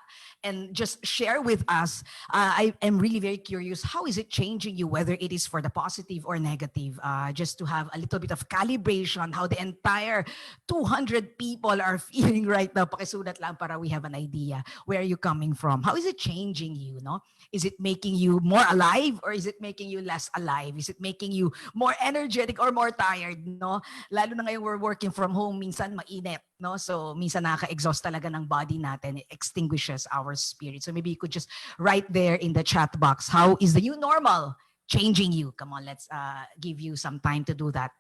and just share with us. I am really very curious. How is it changing you, whether it is for the positive or negative? Just to have a little bit of calibration, how the entire 200 people are feeling right now. Pakisulat lang para we have an idea. Where are you coming from? How is it changing you, no? Is it making you more alive, or is it making you less alive? Is it making you more energetic or more tired, no? Lalo na ngayon we're working from home, minsan mainit, no? So minsan nakaka-exhaust talaga ng body natin. It extinguishes our spirit. So maybe you could just write there in the chat box, how is the new normal changing you? Come on, let's give you some time to do that.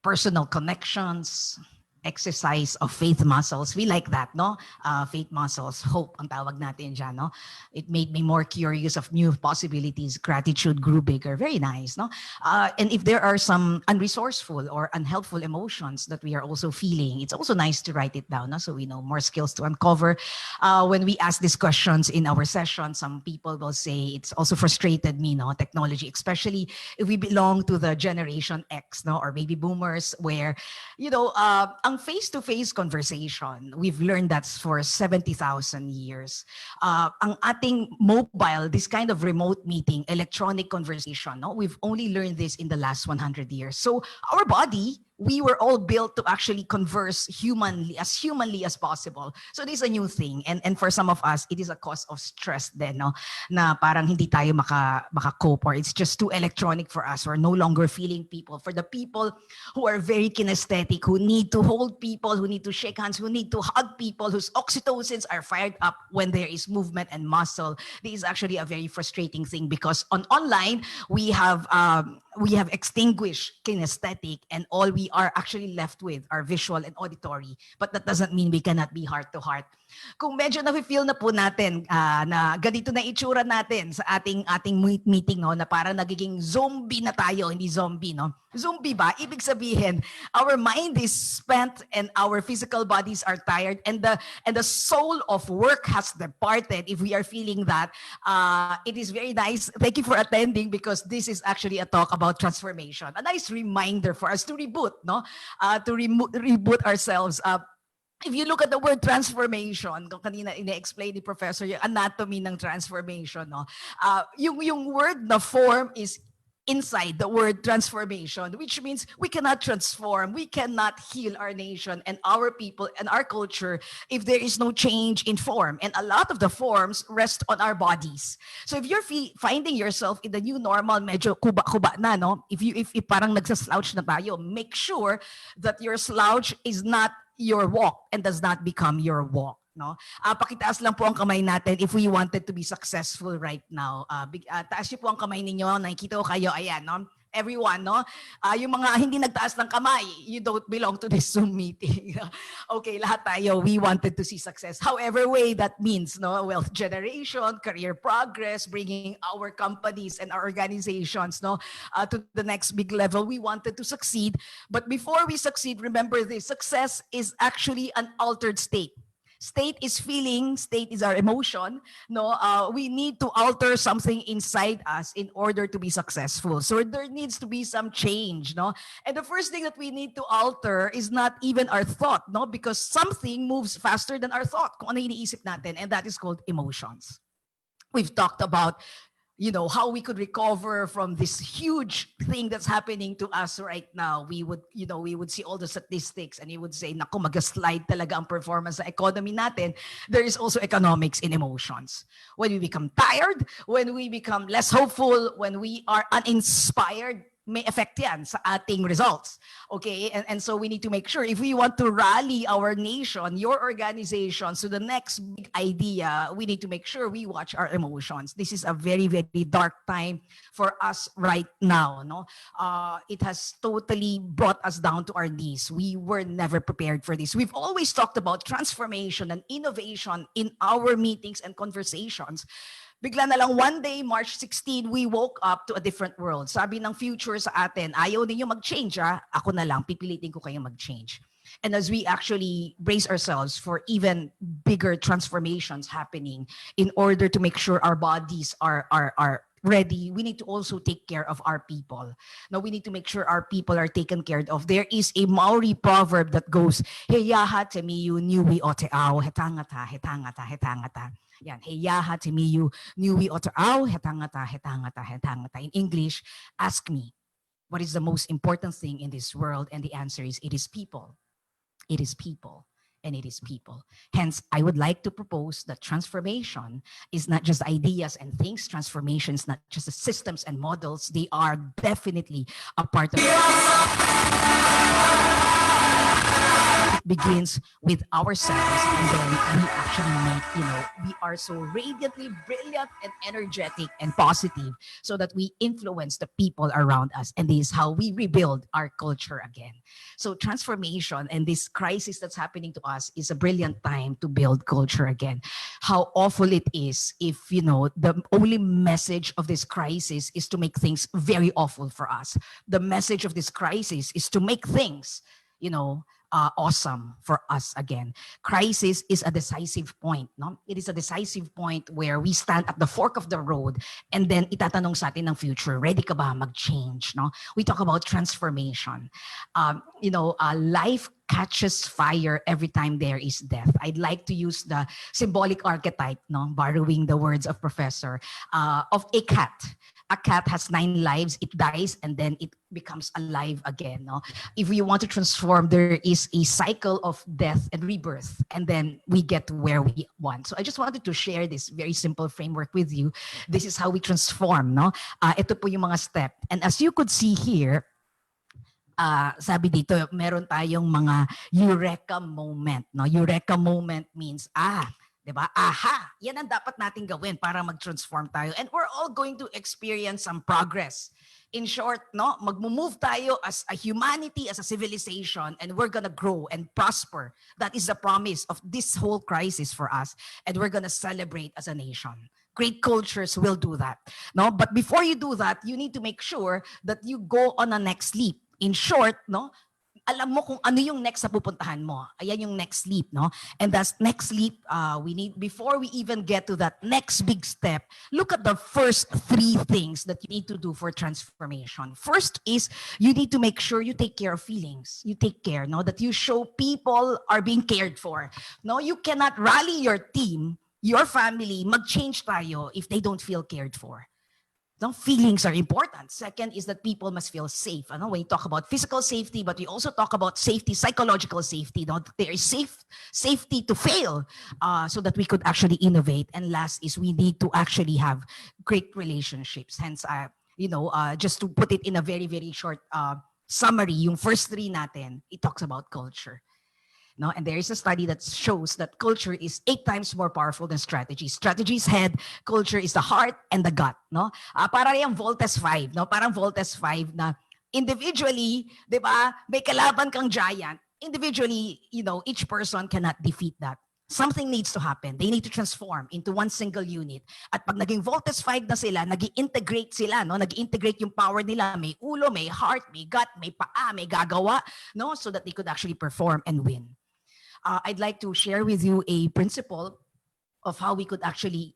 Personal connections, exercise of faith muscles. We like that, no? Faith muscles, hope ang tawag natin dyan, no? It made me more curious of new possibilities. Gratitude grew bigger. Very nice, no? And if there are some unresourceful or unhelpful emotions that we are also feeling, it's also nice to write it down, no? So we know more skills to uncover. When we ask these questions in our session, some people will say it's also frustrated me, no? Technology, especially if we belong to the generation X, no? Or baby boomers, where, ang face-to-face conversation, we've learned that's for 70,000 years. Ang ating mobile, this kind of remote meeting, electronic conversation, no? We've only learned this in the last 100 years. So our body we were all built to actually converse humanly as possible. So this is a new thing, and for some of us, it is a cause of stress then, no? Na parang hindi tayo maka-cope, or it's just too electronic for us. We're no longer feeling people. For the people who are very kinesthetic, who need to hold people, who need to shake hands, who need to hug people, whose oxytocins are fired up when there is movement and muscle, this is actually a very frustrating thing, because online we have extinguished kinesthetic, and all we are actually left with are visual and auditory. But that doesn't mean we cannot be heart to heart. Kung medyo na-feel na po natin na ganito na itsura natin sa ating meeting, no, na parang nagiging zombie na tayo, hindi zombie, no? Zombie ba? Ibig sabihin, our mind is spent and our physical bodies are tired, and the soul of work has departed. If we are feeling that, it is very nice. Thank you for attending, because this is actually a talk about transformation. A nice reminder for us to reboot, no? To reboot ourselves. If you look at the word transformation, kung kanina ina-explain ni Professor yung anatomy ng transformation, no? Yung word na form is inside the word transformation, which means we cannot transform, we cannot heal our nation and our people and our culture if there is no change in form. And a lot of the forms rest on our bodies. So if you're finding yourself in the new normal, medyo kuba-kuba na, no? If parang nagsaslouch na tayo, make sure that your slouch is not your walk and does not become your walk. No? Pakitaas lang po ang kamay natin if we wanted to be successful right now. Taas niyo po ang kamay ninyo. Nakikita ko kayo. Ayan, no? Everyone, no? Yung mga hindi nagtaas ng kamay, you don't belong to this Zoom meeting. Okay, lahat tayo, we wanted to see success. However way that means, no? Wealth generation, career progress, bringing our companies and our organizations, no, to the next big level. We wanted to succeed. But before we succeed, remember this, success is actually an altered state. State is feeling, state is our emotion. No, we need to alter something inside us in order to be successful. So there needs to be some change, no? And the first thing that we need to alter is not even our thought, no? Because something moves faster than our thought. Kung ano iniisip natin, and that is called emotions. We've talked about, you know, how we could recover from this huge thing that's happening to us right now. We would see all the statistics and you would say, naku, mag-slide talaga ang performance sa economy natin. There is also economics in emotions. When we become tired, when we become less hopeful, when we are uninspired, may effect yan sa ating results. Okay? And so we need to make sure, if we want to rally our nation, your organization, to the next big idea, we need to make sure we watch our emotions. This is a very, very dark time for us right now. No? It has totally brought us down to our knees. We were never prepared for this. We've always talked about transformation and innovation in our meetings and conversations. Bigla na lang one day, March 16, we woke up to a different world. Sabi ng future sa atin, ayaw ninyo mag-change, ako na lang, pipilitin ko kayong mag-change. And as we actually brace ourselves for even bigger transformations happening, in order to make sure our bodies are ready, we need to also take care of our people. Now, we need to make sure our people are taken care of. There is a Maori proverb that goes, "Heyaha te miyu niwi o te ao, hetangata, hetangata, hetangata." Yan, heyaha te miyu niwi o te ao, hetangata, hetangata, hetangata. In English, ask me, what is the most important thing in this world? And the answer is, it is people. It is people. And it is people. Hence, I would like to propose that transformation is not just ideas and things. Transformation is not just the systems and models. They are definitely a part of it. It begins with ourselves, and then we actually make, we are so radiantly brilliant and energetic and positive, so that we influence the people around us. And this is how we rebuild our culture again. So transformation and this crisis that's happening to us is a brilliant time to build culture again. How awful it is if, the only message of this crisis is to make things very awful for us. The message of this crisis is to make things, awesome for us again. Crisis is a decisive point, no? It is a decisive point where we stand at the fork of the road, and then itatanong sa atin ng future, ready ka ba mag-change, no? We talk about transformation. Life catches fire every time there is death. I'd like to use the symbolic archetype, no, borrowing the words of Professor, of a cat. A cat has 9 lives, it dies, and then it becomes alive again. No? If we want to transform, there is a cycle of death and rebirth, and then we get to where we want. So I just wanted to share this very simple framework with you. This is how we transform. No? Ito po yung mga step. And as you could see here, sabi dito, meron tayong mga eureka moment. No? Eureka moment means, diba? Aha! Yan ang dapat natin gawin para mag-transform tayo. And we're all going to experience some progress. In short, no, mag-move tayo as a humanity, as a civilization, and we're gonna grow and prosper. That is the promise of this whole crisis for us. And we're gonna celebrate as a nation. Great cultures will do that. No? But before you do that, you need to make sure that you go on a next leap. In short, no, alam mo kung ano yung next sa pupuntahan mo. Ayan yung next leap, no? And that next leap, we need, before we even get to that next big step, look at the first 3 things that you need to do for transformation. First is, you need to make sure you take care of feelings. You take care, no? That you show people are being cared for. No, you cannot rally your team, your family, mag-change tayo if they don't feel cared for. No, feelings are important. Second is that people must feel safe. When you talk about physical safety, but we also talk about safety, psychological safety. No? There is safety to fail so that we could actually innovate. And last is we need to actually have great relationships. Hence, just to put it in a very, very short summary, yung first 3 natin, it talks about culture. No, and there is a study that shows that culture is 8 times more powerful than strategy. Strategy's head, culture is the heart and the gut. No, para yung Voltes 5. No, parang Voltes 5 na individually, di ba, may kalaban kang giant. Individually, each person cannot defeat that. Something needs to happen. They need to transform into one single unit. At pag naging Voltes 5 na sila, nag-integrate sila, no? Nag-integrate yung power nila. May ulo, may heart, may gut, may paa, may gagawa, no? So that they could actually perform and win. I'd like to share with you a principle of how we could actually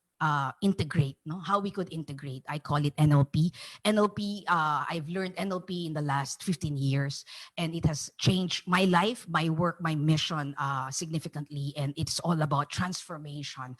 integrate, no? How we could integrate. I call it NLP. NLP, I've learned NLP in the last 15 years, and it has changed my life, my work, my mission significantly, and it's all about transformation.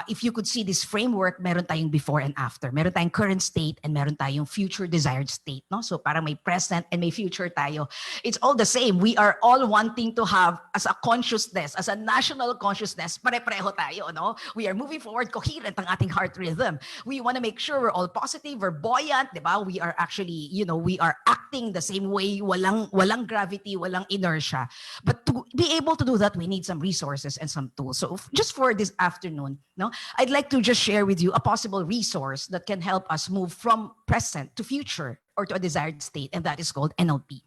If you could see this framework, meron tayong before and after. Meron tayong current state and meron tayong future desired state, no? So parang may present and may future tayo. It's all the same. We are all wanting to have as a consciousness, as a national consciousness, pare-pareho tayo, no? We are moving forward coherent ang ating heart rhythm. We want to make sure we're all positive, we're buoyant, diba? We are actually, we are acting the same way, walang gravity, walang inertia. But to be able to do that, we need some resources and some tools. So just for this afternoon, no, I'd like to just share with you a possible resource that can help us move from present to future or to a desired state, and that is called NLP.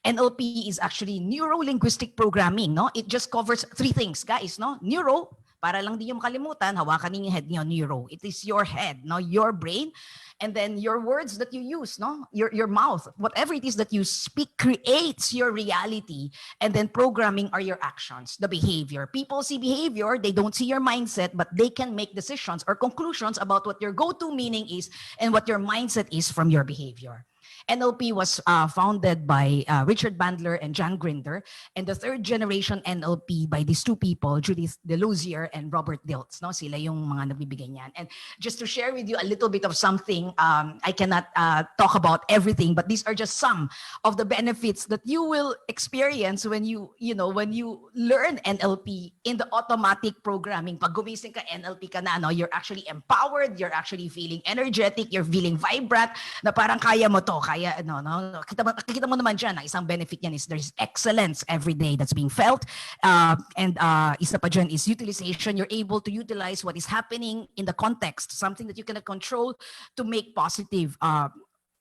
NLP is actually neurolinguistic programming, no? It just covers 3 things, guys, no? Neuro, para lang di yung makalimutan, hawakan niyo yung head niyo, neuro. It is your head, no? Your brain, and then your words that you use, no? Your mouth, whatever it is that you speak creates your reality, and then programming are your actions, the behavior. People see behavior, they don't see your mindset, but they can make decisions or conclusions about what your go-to meaning is and what your mindset is from your behavior. NLP was founded by Richard Bandler and John Grinder, and the 3rd generation NLP by these 2 people, Judith Delosier and Robert Dilts. No? Sila yung mga nagbibigay niyan. And just to share with you a little bit of something, I cannot talk about everything, but these are just some of the benefits that you will experience when you learn NLP in the automatic programming. Pag gumising ka, NLP ka na, no? You're actually empowered, you're actually feeling energetic, you're feeling vibrant, na parang kaya mo to, kaya kita mo naman dyan, isang benefit yan is there's excellence every day that's being felt, and isa pa dyan is utilization. You're able to utilize what is happening in the context, something that you cannot control, to make positive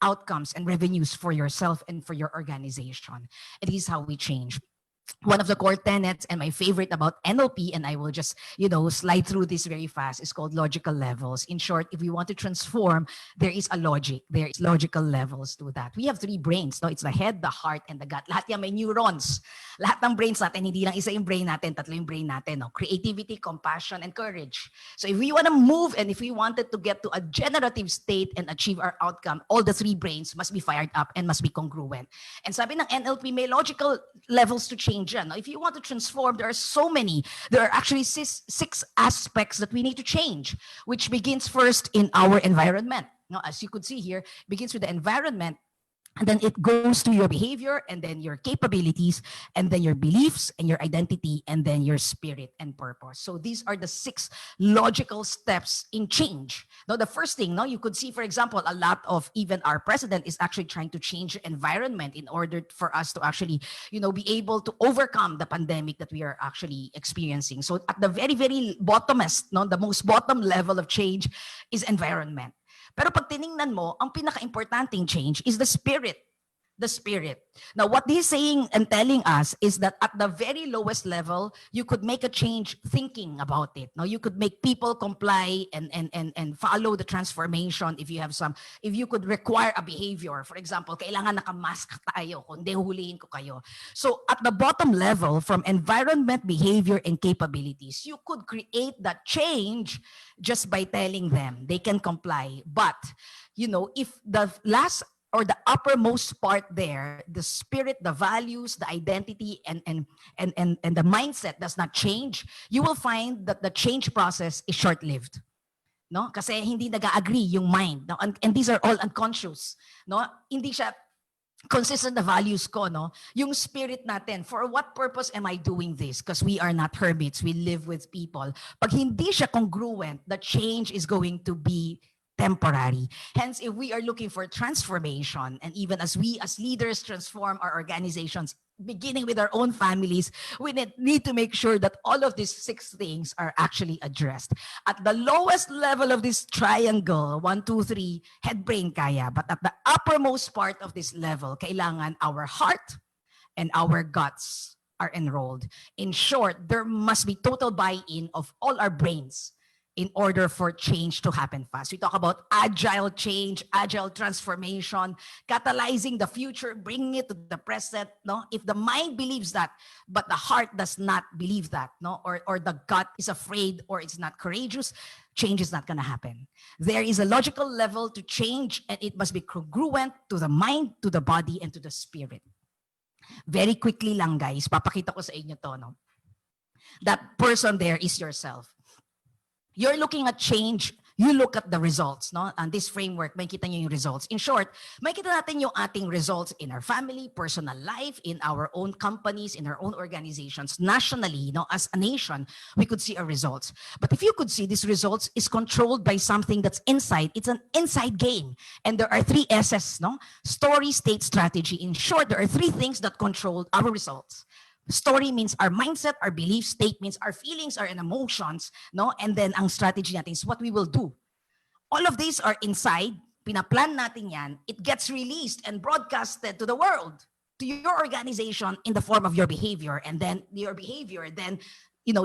outcomes and revenues for yourself and for your organization. It is how we change. One of the core tenets and my favorite about NLP, and I will just, slide through this very fast, is called logical levels. In short, if we want to transform, there is a logic. There is logical levels to that. We have 3 brains, no? It's the head, the heart, and the gut. Lahat yan may neurons. Lahat ng brains natin, hindi lang isa yung brain natin, 3 yung brain natin, no? Creativity, compassion, and courage. So if we want to move and if we wanted to get to a generative state and achieve our outcome, all the 3 brains must be fired up and must be congruent. And sabi ng NLP, may logical levels to change change yan. Now, if you want to transform, there are so many. There are actually six aspects that we need to change, which begins first in our environment. Now, as you could see here, begins with the environment, and then it goes to your behavior, and then your capabilities, and then your beliefs, and your identity, and then your spirit and purpose. So these are the 6 logical steps in change. Now, the first thing, now you could see, for example, a lot of even our president is actually trying to change the environment in order for us to actually, be able to overcome the pandemic that we are actually experiencing. So at the very, very bottomest, the most bottom level of change is environment. Pero pag tiningnan mo, ang pinaka-importanting change is the spirit. The spirit. Now, what this is saying and telling us is that at the very lowest level, you could make a change thinking about it. Now, you could make people comply and follow the transformation if you could require a behavior. For example, kailangan nakamask tayo, kundi huliin ko kayo. So, at the bottom level, from environment, behavior, and capabilities, you could create that change just by telling them they can comply. But, if the last or the uppermost part there, the spirit, the values, the identity, and the mindset does not change, you will find that the change process is short-lived. No? Kasi hindi nag-agree yung mind. No? And these are all unconscious. No? Hindi siya consistent na values ko, no? Yung spirit natin, for what purpose am I doing this? Because we are not hermits, we live with people. Pag hindi siya congruent, the change is going to be temporary. Hence, if we are looking for transformation, and even as we as leaders transform our organizations, beginning with our own families, we need to make sure that all of these 6 things are actually addressed. At the lowest level of this triangle, 1, 2, 3, head, brain, kaya. But at the uppermost part of this level, kailangan our heart and our guts are enrolled. In short, there must be total buy-in of all our brains in order for change to happen fast. We talk about agile change, agile transformation, catalyzing the future, bringing it to the present. No, if the mind believes that, but the heart does not believe that, no, or the gut is afraid or it's not courageous, change is not going to happen. There is a logical level to change, and it must be congruent to the mind, to the body, and to the spirit. Very quickly lang, guys, papakita ko sa inyo to, no. That person there is yourself. You're looking at change, you look at the results, no? And this framework, makikita nyo yung results. In short, makikita natin yung ating results in our family, personal life, in our own companies, in our own organizations, nationally, no? As a nation, we could see our results. But if you could see, these results is controlled by something that's inside. It's an inside game. And there are 3 S's, no? Story, state, strategy. In short, there are 3 things that control our results. Story means our mindset, our belief. State means our feelings, our emotions, no? And then ang strategy natin is what we will do. All of these are inside. Pinaplan natin yan. It gets released and broadcasted to the world, to your organization in the form of your behavior. And then your behavior then,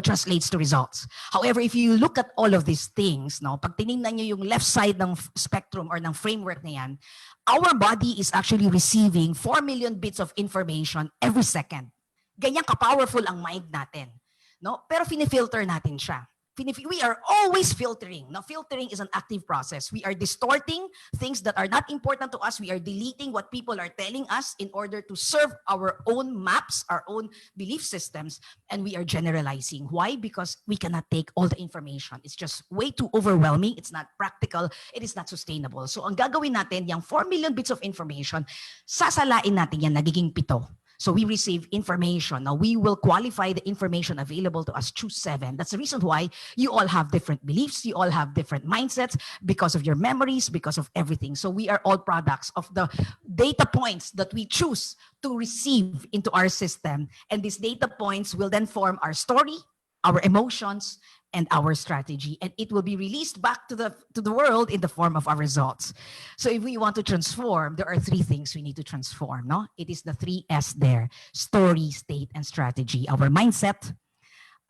translates to results. However, if you look at all of these things, no, pag tinignan nyo yung left side ng spectrum or ng framework na yan, our body is actually receiving 4 million bits of information every second. Ganyan ka-powerful ang mind natin. No? Pero finifilter natin siya. We are always filtering. Now, filtering is an active process. We are distorting things that are not important to us. We are deleting what people are telling us in order to serve our own maps, our own belief systems, and we are generalizing. Why? Because we cannot take all the information. It's just way too overwhelming. It's not practical. It is not sustainable. So, ang gagawin natin, yung 4 million bits of information, sasalain natin yan, nagiging 7. So we receive information. Now we will qualify the information available to us, choose 7. That's the reason why you all have different beliefs, you all have different mindsets because of your memories, because of everything. So we are all products of the data points that we choose to receive into our system. And these data points will then form our story, our emotions, and our strategy, and it will be released back to the world in the form of our results. So if we want to transform, there are 3 things we need to transform. No, it is the 3 S there: story, state, and strategy. Our mindset,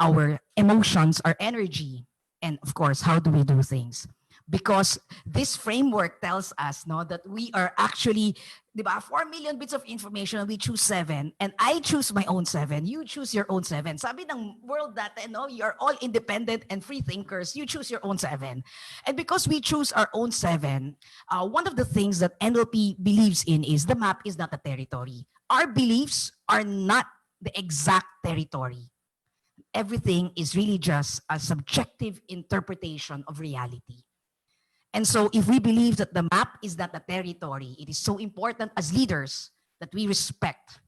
our emotions, our energy, and of course, how do we do things? Because this framework tells us, no, that we are actually, diba, 4 million bits of information, we choose 7, and I choose my own 7, you choose your own 7. Sabi ng world data, no, you're all independent and free thinkers, you choose your own 7. And because we choose our own 7, one of the things that NLP believes in is the map is not a territory. Our beliefs are not the exact territory. Everything is really just a subjective interpretation of reality. And so if we believe that the map is not a territory, it is so important as leaders that we respect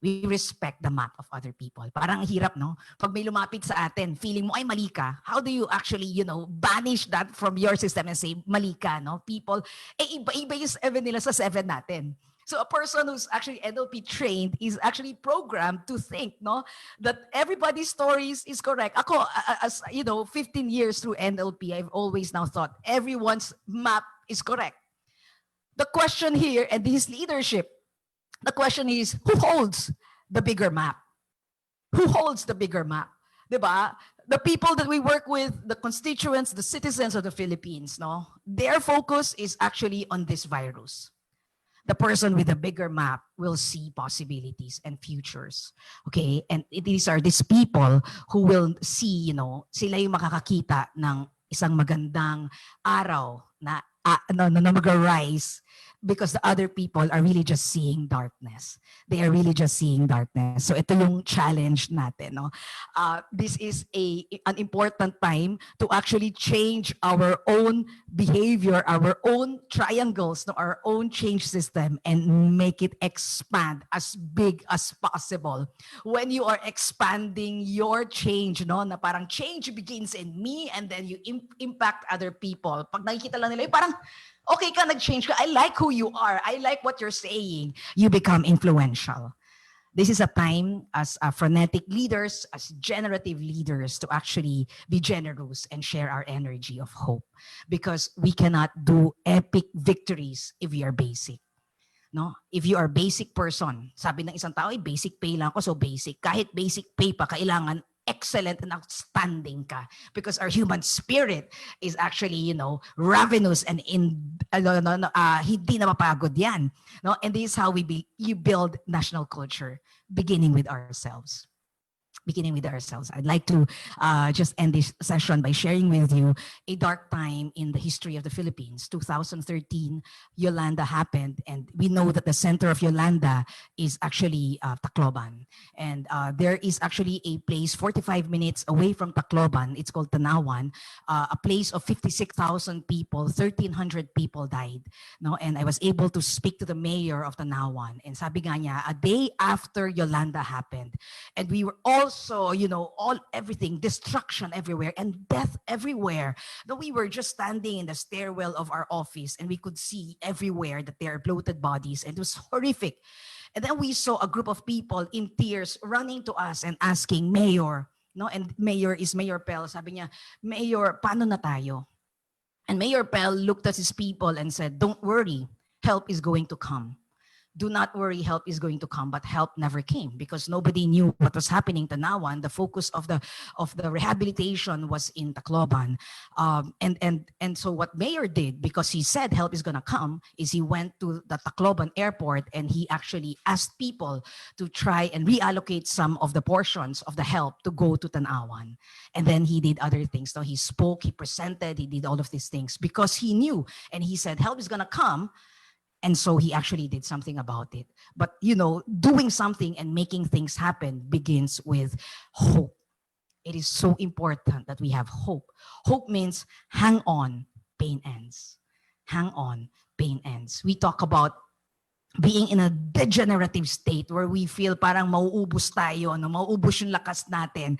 the map of other people. Parang hirap, no? Pag may lumapit sa atin, feeling mo ay mali ka, how do you actually, banish that from your system and say, mali ka, no? People, iba-iba yung 7 nila sa 7 natin. So a person who's actually NLP trained is actually programmed to think, no, that everybody's stories is correct. Ako, as 15 years through NLP, I've always now thought everyone's map is correct. The question here, and this leadership, the question is, who holds the bigger map? Who holds the bigger map? Diba? The people that we work with, the constituents, the citizens of the Philippines, no, their focus is actually on this virus. The person with a bigger map will see possibilities and futures. Okay? And these are these people who will see, sila yung makakakita ng isang magandang araw na mag-arise, because the other people are really just seeing darkness. They are really just seeing darkness. So ito yung challenge natin. No? This is an important time to actually change our own behavior, our own triangles, no? Our own change system, and make it expand as big as possible. When you are expanding your change, no? Na parang change begins in me and then you impact other people. Pag nakikita lang nila, parang okay ka, nag-change ka. I like who you are. I like what you're saying. You become influential. This is a time as frenetic leaders, as generative leaders, to actually be generous and share our energy of hope. Because we cannot do epic victories if we are basic. No? If you are basic person, sabi ng isang tao, basic pay lang ako, so basic. Kahit basic pay pa, kailangan excellent and outstanding ka, because our human spirit is actually, ravenous and hindi na mapagod yan. No? And this is how you build national culture, beginning with ourselves. I'd like to just end this session by sharing with you a dark time in the history of the Philippines. 2013, Yolanda happened, and we know that the center of Yolanda is actually Tacloban. And there is actually a place 45 minutes away from Tacloban. It's called Tanawan, a place of 56,000 people, 1,300 people died. No? And I was able to speak to the mayor of Tanawan. And sabi nga niya, a day after Yolanda happened, and we were also, everything, destruction everywhere and death everywhere. Though we were just standing in the stairwell of our office and we could see everywhere that there are bloated bodies, and it was horrific. And then we saw a group of people in tears running to us and asking, Mayor, no? And Mayor is Mayor Pel. Sabi niya, Mayor, paano na tayo? And Mayor Pel looked at his people and said, don't worry, help is going to come. Do not worry, help is going to come. But help never came because nobody knew what was happening to Tanawan. The focus of the rehabilitation was in Tacloban. And so what Mayor did, because he said help is going to come, is he went to the Tacloban airport and he actually asked people to try and reallocate some of the portions of the help to go to Tanawan. And then he did other things. So he spoke, he presented, he did all of these things because he knew, and he said help is going to come. And so he actually did something about it. But, doing something and making things happen begins with hope. It is so important that we have hope. Hope means hang on, pain ends. Hang on, pain ends. We talk about being in a degenerative state where we feel parang mauubos tayo, mauubos yung lakas natin.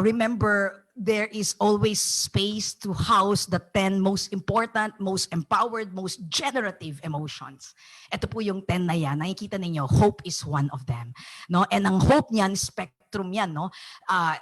Remember, there is always space to house the 10 most important, most empowered, most generative emotions. Ito po yung 10 na yan. Nakikita ninyo, hope is one of them. No? And ang hope niyan, spectrum yan. No?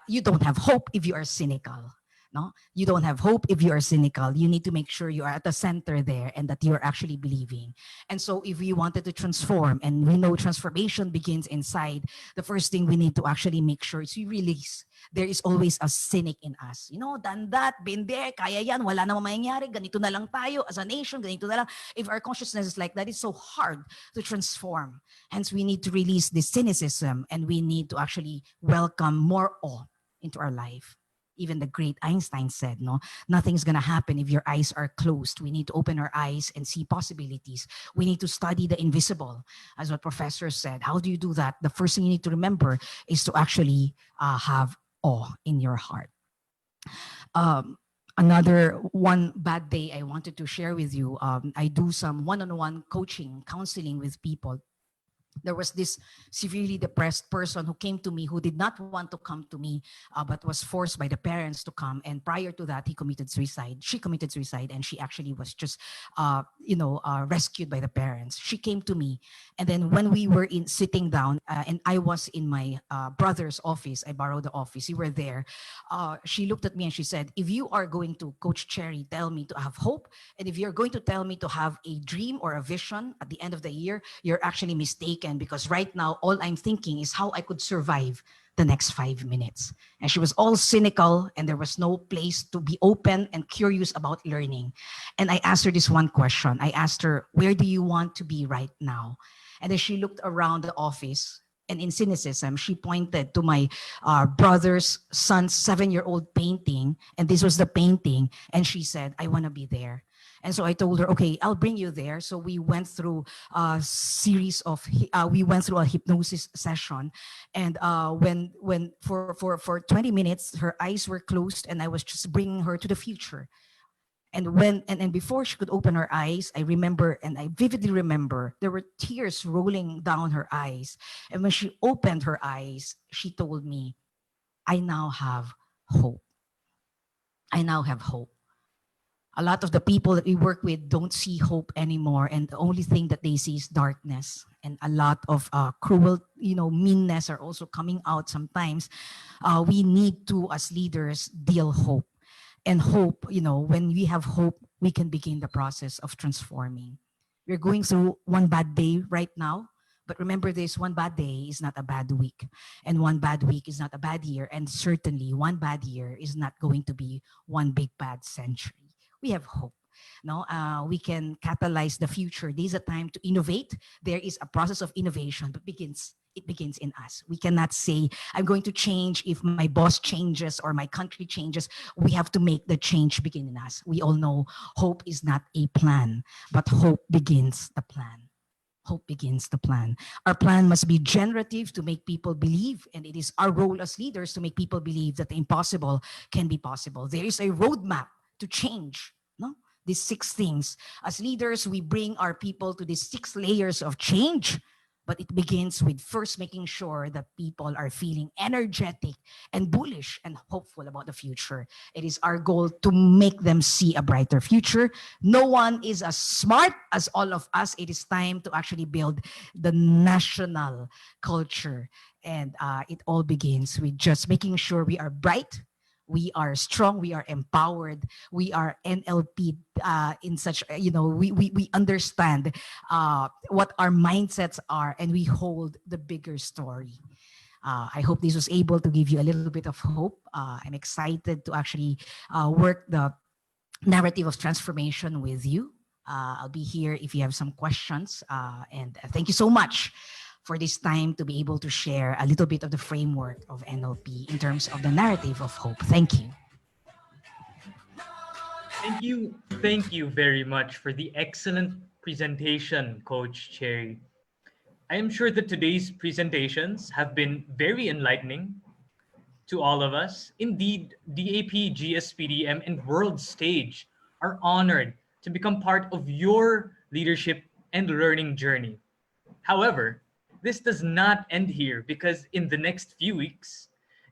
You don't have hope if you are cynical. No? You don't have hope if you are cynical. You need to make sure you are at the center there and that you are actually believing. And so if we wanted to transform, and we know transformation begins inside, the first thing we need to actually make sure is we release. There is always a cynic in us. Done that, been there, kaya yan, wala namang mangyayari, ganito na lang tayo as a nation, ganito na lang. If our consciousness is like that, it's so hard to transform. Hence, we need to release this cynicism and we need to actually welcome more awe into our life. Even the great Einstein said, no, nothing's going to happen if your eyes are closed. We need to open our eyes and see possibilities. We need to study the invisible, as what Professor said. How do you do that? The first thing you need to remember is to actually have awe in your heart. Another one bad day I wanted to share with you. I do some one-on-one coaching, counseling with people. There was this severely depressed person who came to me who did not want to come to me, but was forced by the parents to come. And prior to that, he committed suicide. She committed suicide, and she actually was just, rescued by the parents. She came to me, and then when we were sitting down, and I was in my brother's office, I borrowed the office. We were there. She looked at me and she said, "If you are going to, Coach Cherry, tell me to have hope, and if you're going to tell me to have a dream or a vision at the end of the year, you're actually mistaken, because right now all I'm thinking is how I could survive the next 5 minutes." And she was all cynical, and there was no place to be open and curious about learning. And I asked her this one question. I asked her, "Where do you want to be right now?" And then she looked around the office, and in cynicism, she pointed to my brother's son's 7-year-old painting, and this was the painting, and she said, "I want to be there." And so I told her, "Okay, I'll bring you there." So we went through a series of, we went through a hypnosis session. And when for 20 minutes, her eyes were closed, and I was just bringing her to the future. And before she could open her eyes, I remember, and I vividly remember, there were tears rolling down her eyes. And when she opened her eyes, she told me, "I now have hope. I now have hope." A lot of the people that we work with don't see hope anymore, and the only thing that they see is darkness. And a lot of cruel, meanness are also coming out sometimes. We need to, as leaders, deal hope. And hope, when we have hope, we can begin the process of transforming. We're going through one bad day right now, but remember this: one bad day is not a bad week, and one bad week is not a bad year, and certainly one bad year is not going to be one big bad century. We have hope. No, we can catalyze the future. There's a time to innovate. There is a process of innovation, but it begins in us. We cannot say, "I'm going to change if my boss changes or my country changes." We have to make the change begin in us. We all know hope is not a plan, but hope begins the plan. Hope begins the plan. Our plan must be generative to make people believe, and it is our role as leaders to make people believe that the impossible can be possible. There is a roadmap to change. No, these 6 things. As leaders, we bring our people to these 6 layers of change, but it begins with first making sure that people are feeling energetic and bullish and hopeful about the future. It is our goal to make them see a brighter future. No one is as smart as all of us. It is time to actually build the national culture. And it all begins with just making sure we are bright, we are strong, we are empowered, we are NLP in such, we understand what our mindsets are, and we hold the bigger story. I hope this was able to give you a little bit of hope. I'm excited to actually work the narrative of transformation with you. I'll be here if you have some questions. And thank you so much for this time to be able to share a little bit of the framework of NLP in terms of the narrative of hope. Thank you. Thank you very much for the excellent presentation, Coach Cherry. I am sure that today's presentations have been very enlightening to all of us. Indeed, DAP-GSPM and World Stage are honored to become part of your leadership and learning journey. However, this does not end here, because in the next few weeks,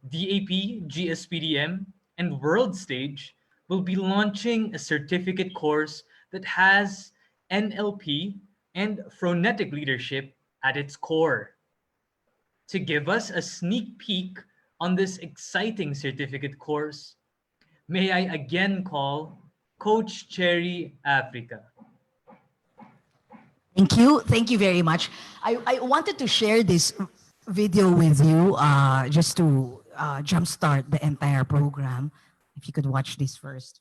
DAP, GSPDM, and World Stage will be launching a certificate course that has NLP and phronetic leadership at its core. To give us a sneak peek on this exciting certificate course, may I again call Coach Cherry Africa. Thank you. Thank you very much. I wanted to share this video with you just to jumpstart the entire program. If you could watch this first.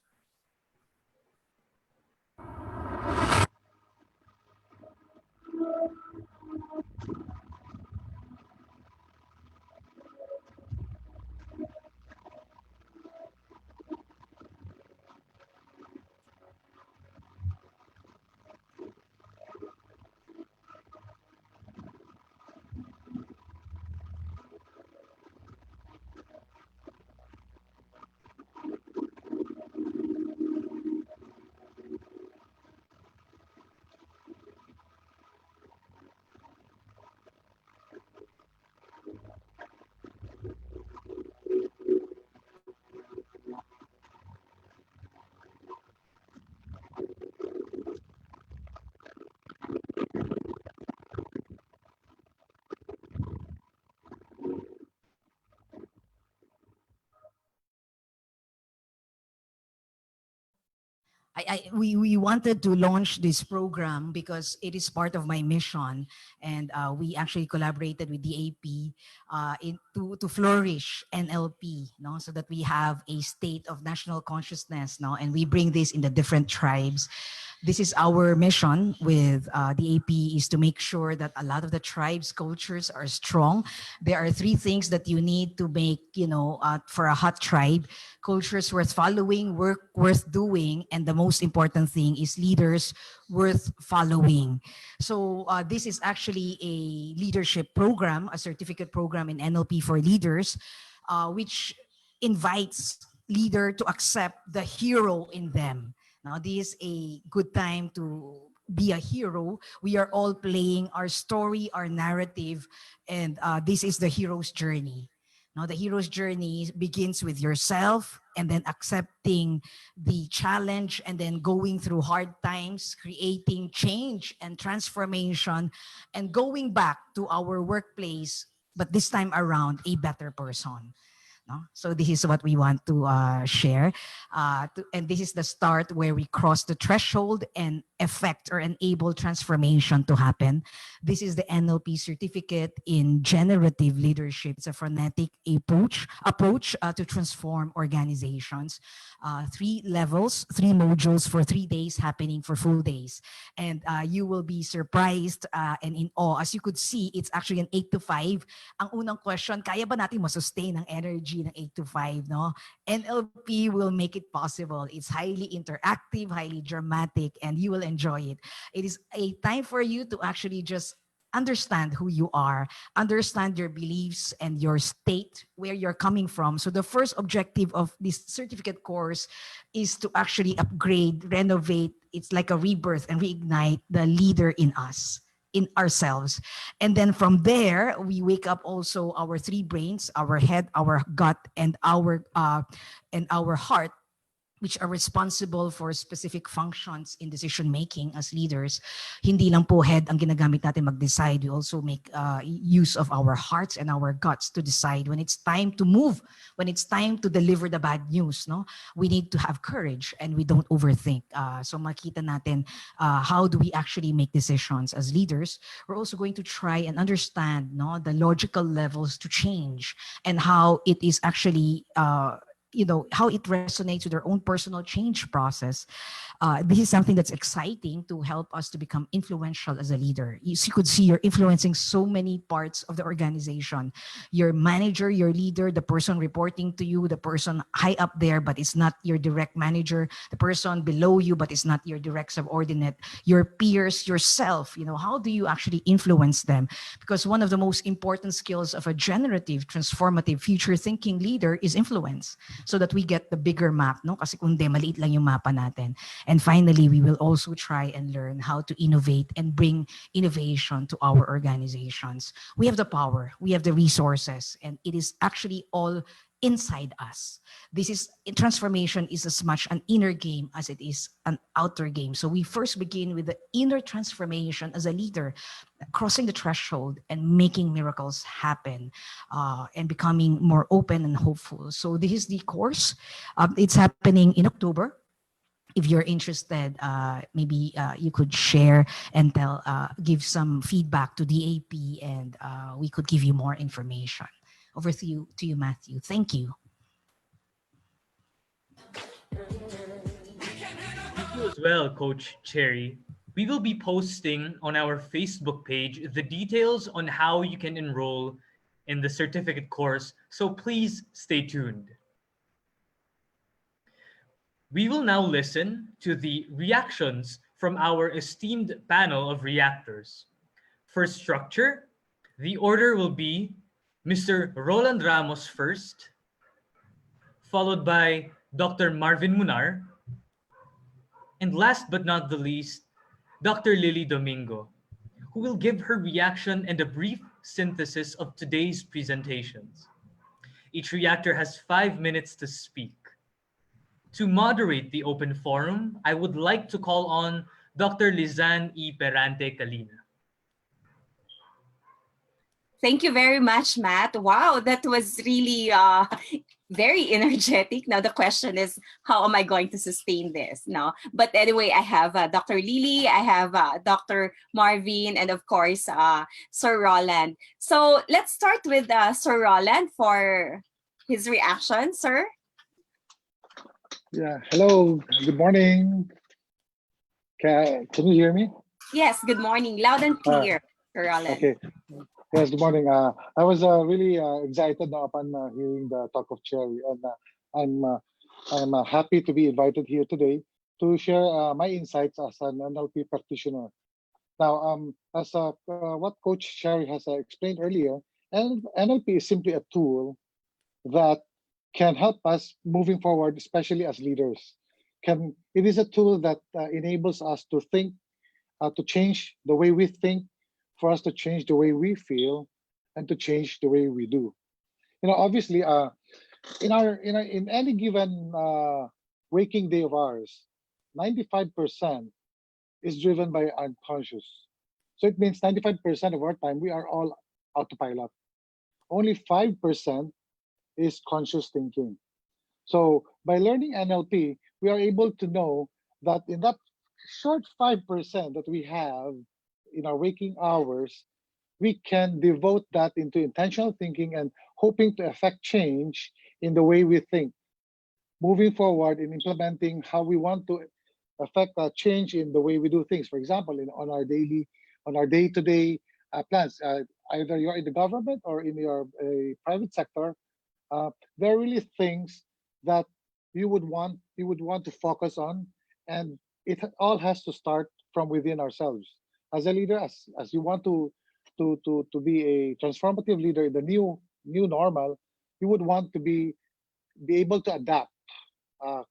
we wanted to launch this program because it is part of my mission, and we actually collaborated with DAP to flourish NLP, no, so that we have a state of national consciousness, no, and we bring this in the different tribes. This is our mission with the AP, is to make sure that a lot of the tribes' cultures are strong. There are three things that you need to make, for a hot tribe: cultures worth following, work worth doing, and the most important thing is leaders worth following. So this is actually a leadership program, a certificate program in NLP for leaders, which invites leader to accept the hero in them. Now, this is a good time to be a hero. We are all playing our story, our narrative, and this is the hero's journey. Now, the hero's journey begins with yourself, and then accepting the challenge, and then going through hard times, creating change and transformation, and going back to our workplace, but this time around, a better person. No? So this is what we want to share. And this is the start where we cross the threshold and effect or enable transformation to happen. This is the NLP certificate in generative leadership. It's a phonetic approach to transform organizations. 3 levels, 3 modules for 3 days, happening for full days. And you will be surprised and in awe. As you could see, it's actually an 8 to 5. Ang unang question, kaya ba natin masustain ang energy ng 8 to 5, no? NLP will make it possible. It's highly interactive, highly dramatic, and you will enjoy it. It is a time for you to actually just understand who you are, understand your beliefs and your state, where you're coming from. So the first objective of this certificate course is to actually upgrade, renovate. It's like a rebirth and reignite the leader in us, in ourselves. And then from there, we wake up also our 3 brains, our head, our gut, and our heart, which are responsible for specific functions in decision-making as leaders. Hindi lang po head ang ginagamit natin mag-decide. We also make use of our hearts and our guts to decide when it's time to move, when it's time to deliver the bad news. No, we need to have courage and we don't overthink. So makita natin how do we actually make decisions as leaders. We're also going to try and understand, no, the logical levels to change and how it is actually how it resonates with their own personal change process. This is something that's exciting to help us to become influential as a leader. You could see you're influencing so many parts of the organization. Your manager, your leader, the person reporting to you, the person high up there, but it's not your direct manager, the person below you, but it's not your direct subordinate, your peers, yourself. How do you actually influence them? Because one of the most important skills of a generative, transformative, future-thinking leader is influence, so that we get the bigger map, no? Kasi kung maliit lang yung mapa natin. And finally, we will also try and learn how to innovate and bring innovation to our organizations. We have the power, we have the resources, and it is actually all inside us. Transformation is as much an inner game as it is an outer game. So we first begin with the inner transformation as a leader, crossing the threshold and making miracles happen, and becoming more open and hopeful. So this is the course. It's happening in October. If you're interested, maybe you could share and give some feedback to DAP, and we could give you more information. Over to you, Matthew. Thank you. Thank you as well, Coach Cherry. We will be posting on our Facebook page the details on how you can enroll in the certificate course, so please stay tuned. We will now listen to the reactions from our esteemed panel of reactors. For structure, the order will be Mr. Roland Ramos first, followed by Dr. Marvin Munar, and last but not the least, Dr. Lily Domingo, who will give her reaction and a brief synthesis of today's presentations. Each reactor has 5 minutes to speak. To moderate the open forum, I would like to call on Dr. Lizanne E. Perante Calina. Thank you very much, Matt. Wow, that was really very energetic. Now the question is, how am I going to sustain this? No, but anyway, I have Dr. Lily, I have Dr. Marvin, and of course, Sir Roland. So let's start with Sir Roland for his reaction, sir. Yeah, hello, good morning. Can you hear me? Yes, good morning, loud and clear, Sir Roland. Okay, yes, good morning. I was really excited upon hearing the talk of Cherry, and I'm happy to be invited here today to share my insights as an NLP practitioner. Now, as what Coach Cherry has explained earlier, NLP is simply a tool that can help us moving forward, especially as leaders. It is a tool that enables us to think, to change the way we think, for us to change the way we feel, and to change the way we do. Obviously, in any given waking day of ours, 95% is driven by unconscious. So it means 95% of our time we are all autopilot. Only 5% is conscious thinking. So by learning NLP, we are able to know that in that short 5% that we have in our waking hours, we can devote that into intentional thinking and hoping to affect change in the way we think. Moving forward in implementing how we want to affect a change in the way we do things. For example, on our day-to-day plans, either you're in the government or in your private sector, there are really things that you would want to focus on, and it all has to start from within ourselves. As a leader, as you want to be a transformative leader in the new normal, you would want to be able to adapt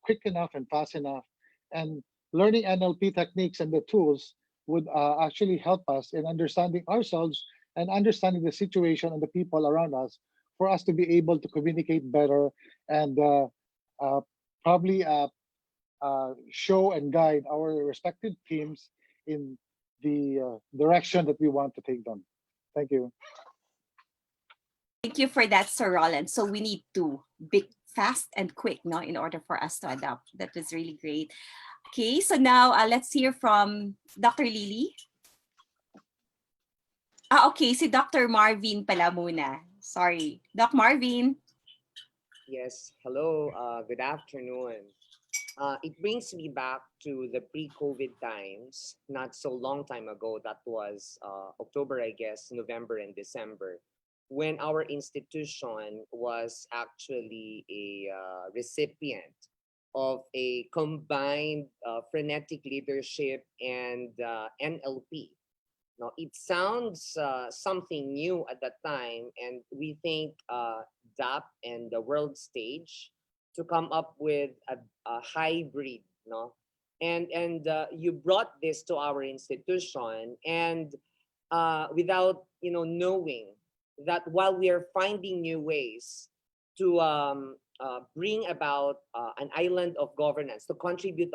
quick enough and fast enough. And learning NLP techniques and the tools would actually help us in understanding ourselves and understanding the situation and the people around us, for us to be able to communicate better and probably show and guide our respective teams in the direction that we want to take them. Thank you. Thank you for that, Sir Roland. So we need to be fast and quick, no, in order for us to adapt. That was really great. Okay, so now let's hear from Dr. Lily. Okay, si Dr. Marvin pala muna. Sorry. Doc Marvin. Yes, hello, good afternoon. It brings me back to the pre-COVID times, not so long time ago. That was October, I guess, November and December, when our institution was actually a recipient of a combined frenetic leadership and NLP. Now, it sounds something new at that time, and we think DAP and the world stage to come up with a hybrid, no? And you brought this to our institution, and without knowing that while we are finding new ways to bring about an island of governance, to contribute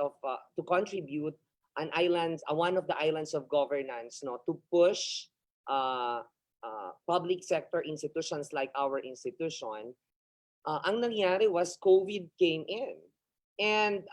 an island, one of the islands of governance, no, to push public sector institutions like our institution, ang nangyari was COVID came in. And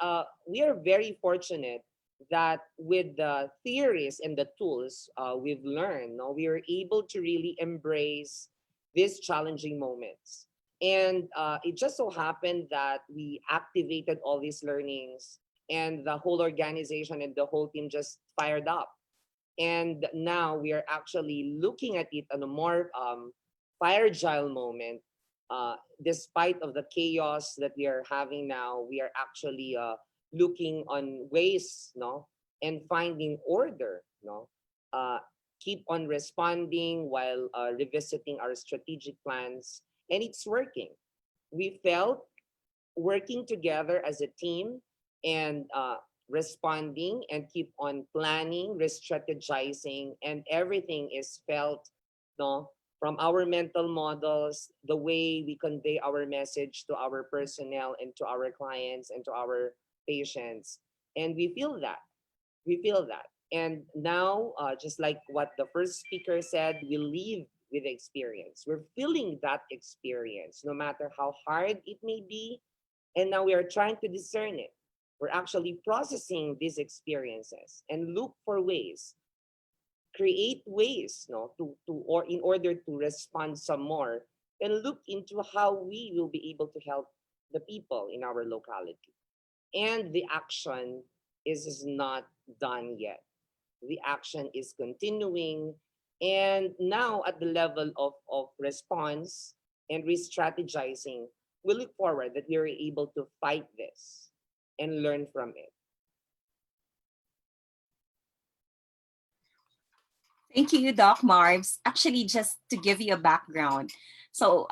we are very fortunate that with the theories and the tools we've learned, no, we are able to really embrace these challenging moments. And it just so happened that we activated all these learnings, and the whole organization and the whole team just fired up. And now we are actually looking at it on a more fragile moment. Despite of the chaos that we are having now, we are actually looking on ways, no, and finding order, no, keep on responding while revisiting our strategic plans, and it's working. We felt working together as a team and responding and keep on planning, re-strategizing, and everything is felt, no, from our mental models, the way we convey our message to our personnel and to our clients and to our patients. And we feel that. We feel that. And now, just like what the first speaker said, we live with the experience. We're feeling that experience, no matter how hard it may be. And now we are trying to discern it. We're actually processing these experiences and look for ways, create ways, or in order to respond some more, and look into how we will be able to help the people in our locality. And the action is not done yet. The action is continuing. And now at the level of response and re-strategizing, we look forward that we are able to fight this and learn from it. Thank you, Doc Marvs. Actually, just to give you a background. So,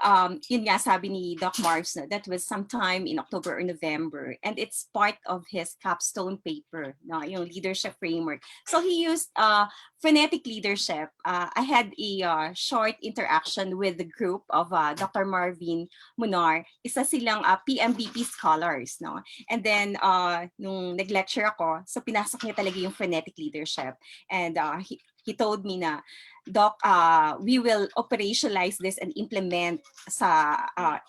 yun nga sabi ni Doc Marvs, that was sometime in October or November, and it's part of his capstone paper, yung leadership framework. So he used phonetic leadership. I had a short interaction with the group of Dr. Marvin Munar. Isa silang PMBP scholars, no? And then, nung nag-lecture ako, so pinasok niya talaga yung phonetic leadership. And he told me na, Doc, we will operationalize this and implement sa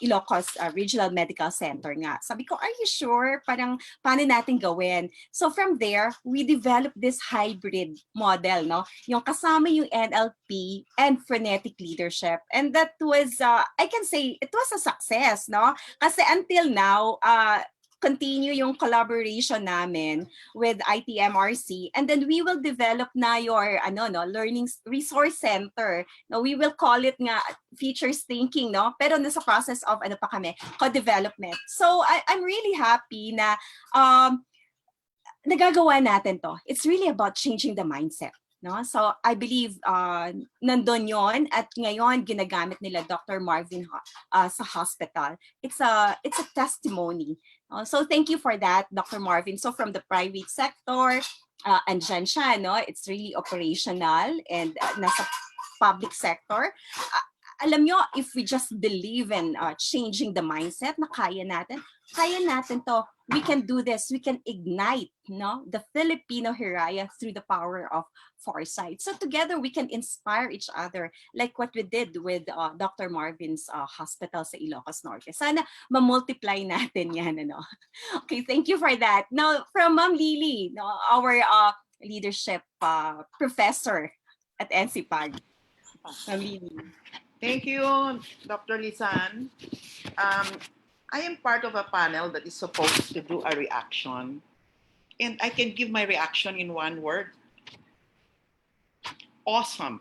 Ilocos Regional Medical Center nga. Sabi ko, are you sure? Parang paano natin gawin? So from there, we developed this hybrid model, no? Yung kasama yung NLP and phonetic leadership. And that was, I can say, it was a success, no? Kasi until now, continue yung collaboration namin with ITMRC, and then we will develop na your learning resource center. No, we will call it nga features thinking, no? Pero nasa process of co-development. So I'm really happy na nagagawa natin to. It's really about changing the mindset. No? So I believe nandun yon, at ngayon ginagamit nila Dr. Marvin sa hospital. It's a testimony. So thank you for that, Dr. Marvin. So from the private sector, andyan siya, no? It's really operational, and nasa public sector. Alam nyo, if we just believe in changing the mindset na kaya natin to. We can do this. We can ignite, no, the Filipino Hiraya through the power of foresight. So together we can inspire each other, like what we did with Dr. Marvin's hospital sa Ilocos Norte. Sana ma-multiply natin yan, ano. Okay, thank you for that. Now, from Ma'am Lily, no, our leadership professor at NCPAG. Ma'am Lily. Thank you, Dr. Lisan. I am part of a panel that is supposed to do a reaction, and I can give my reaction in one word. Awesome.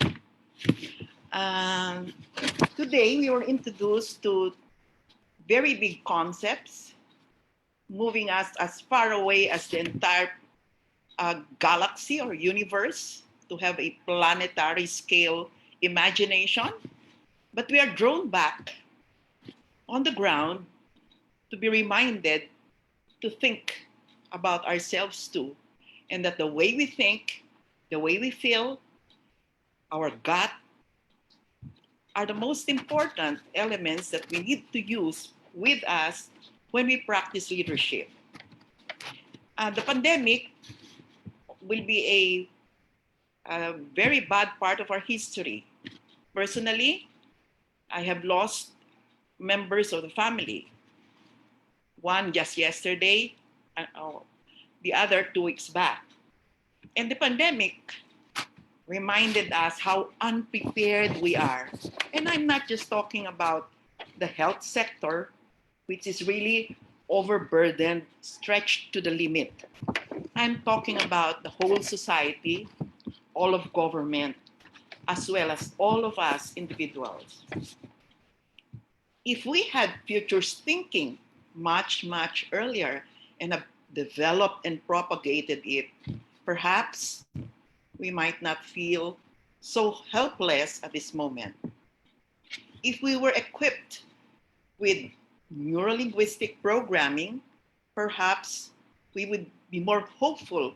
Today, we were introduced to very big concepts, moving us as far away as the entire galaxy or universe, to have a planetary scale imagination. But we are drawn back on the ground to be reminded to think about ourselves too, and that the way we think, the way we feel, our gut, are the most important elements that we need to use with us when we practice leadership. The pandemic will be a very bad part of our history. Personally, I have lost members of the family. One just yesterday, the other 2 weeks back. And the pandemic reminded us how unprepared we are. And I'm not just talking about the health sector, which is really overburdened, stretched to the limit. I'm talking about the whole society, all of government, as well as all of us individuals. If we had futures thinking much, much earlier and have developed and propagated it, perhaps we might not feel so helpless at this moment. If we were equipped with neurolinguistic programming, perhaps we would be more hopeful.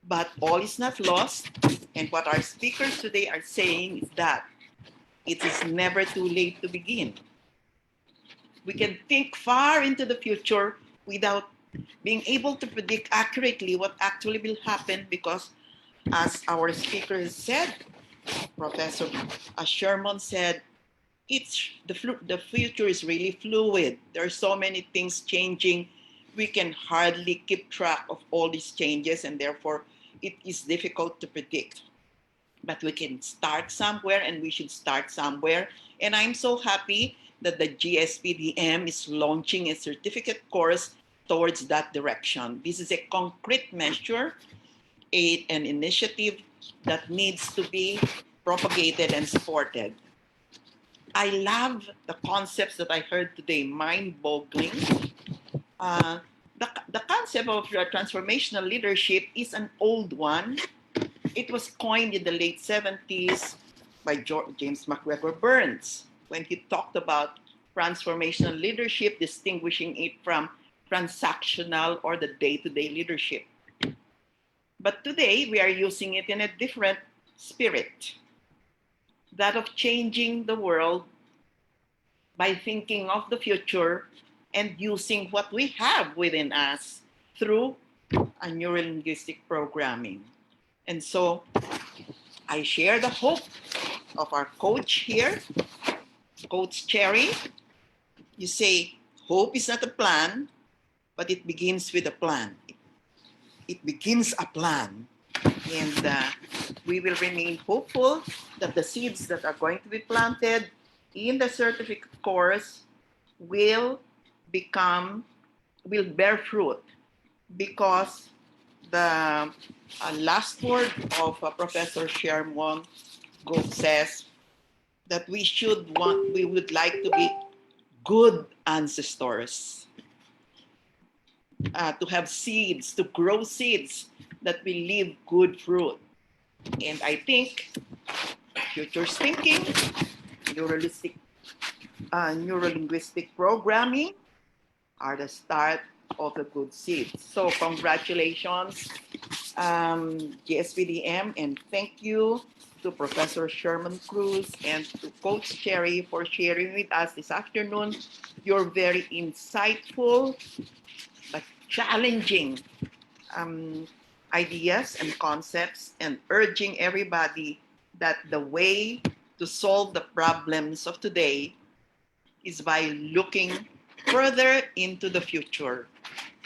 But all is not lost, and what our speakers today are saying is that it is never too late to begin. We can think far into the future without being able to predict accurately what actually will happen, because, as our speaker has said, Professor Sherman said, the future is really fluid. There are so many things changing. We can hardly keep track of all these changes, and therefore it is difficult to predict. But we can start somewhere, and we should start somewhere. And I'm so happy that the GSPDM is launching a certificate course towards that direction. This is a concrete measure, an initiative that needs to be propagated and supported. I love the concepts that I heard today, mind-boggling. The concept of transformational leadership is an old one. It was coined in the late 70s by James McGregor Burns when he talked about transformational leadership, distinguishing it from transactional or the day-to-day leadership. But today, we are using it in a different spirit, that of changing the world by thinking of the future and using what we have within us through a neurolinguistic programming. And so I share the hope of our coach here, Coach Cherry. You say, hope is not a plan, but it begins with a plan. It begins a plan. And we will remain hopeful that the seeds that are going to be planted in the certificate course will bear fruit, because the last word of Professor Sherman says that we would like to be good ancestors, to have seeds, to grow seeds that will leave good fruit. And I think futures thinking, neurolinguistic programming are the start of the good seeds. So congratulations, GSPDM, and thank you to Professor Sherman Cruz and to Coach Cherry for sharing with us this afternoon your very insightful but challenging ideas and concepts, and urging everybody that the way to solve the problems of today is by looking further into the future,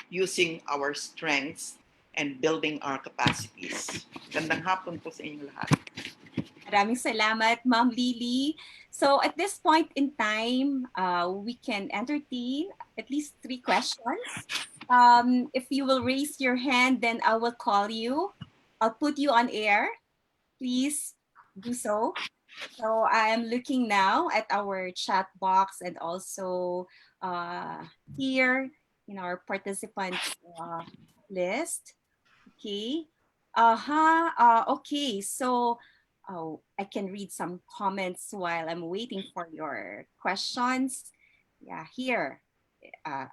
using our strengths and building our capacities. Gandang hapon po sa inyo lahat. Maraming salamat, Ma'am Lily. So at this point in time, we can entertain at least 3 questions. If you will raise your hand, then I will call you. I'll put you on air. Please do so. So I am looking now at our chat box and also here in our participants list. Okay. Okay. So I can read some comments while I'm waiting for your questions. Yeah, here.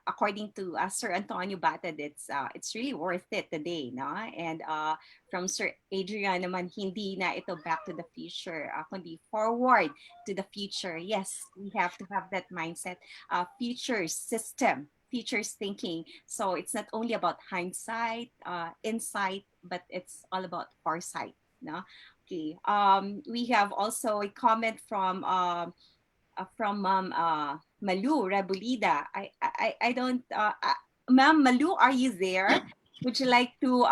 According to Sir Antonio Batad, it's really worth it today, no? And from Sir Adrian naman, hindi na ito back to the future, kundi forward to the future. Yes, we have to have that mindset, futures system, futures thinking. So it's not only about hindsight, insight, but it's all about foresight, no? Okay. We have also a comment from Ma'am Malu Rabulida. I don't, Ma'am Malu, are you there? Would you like to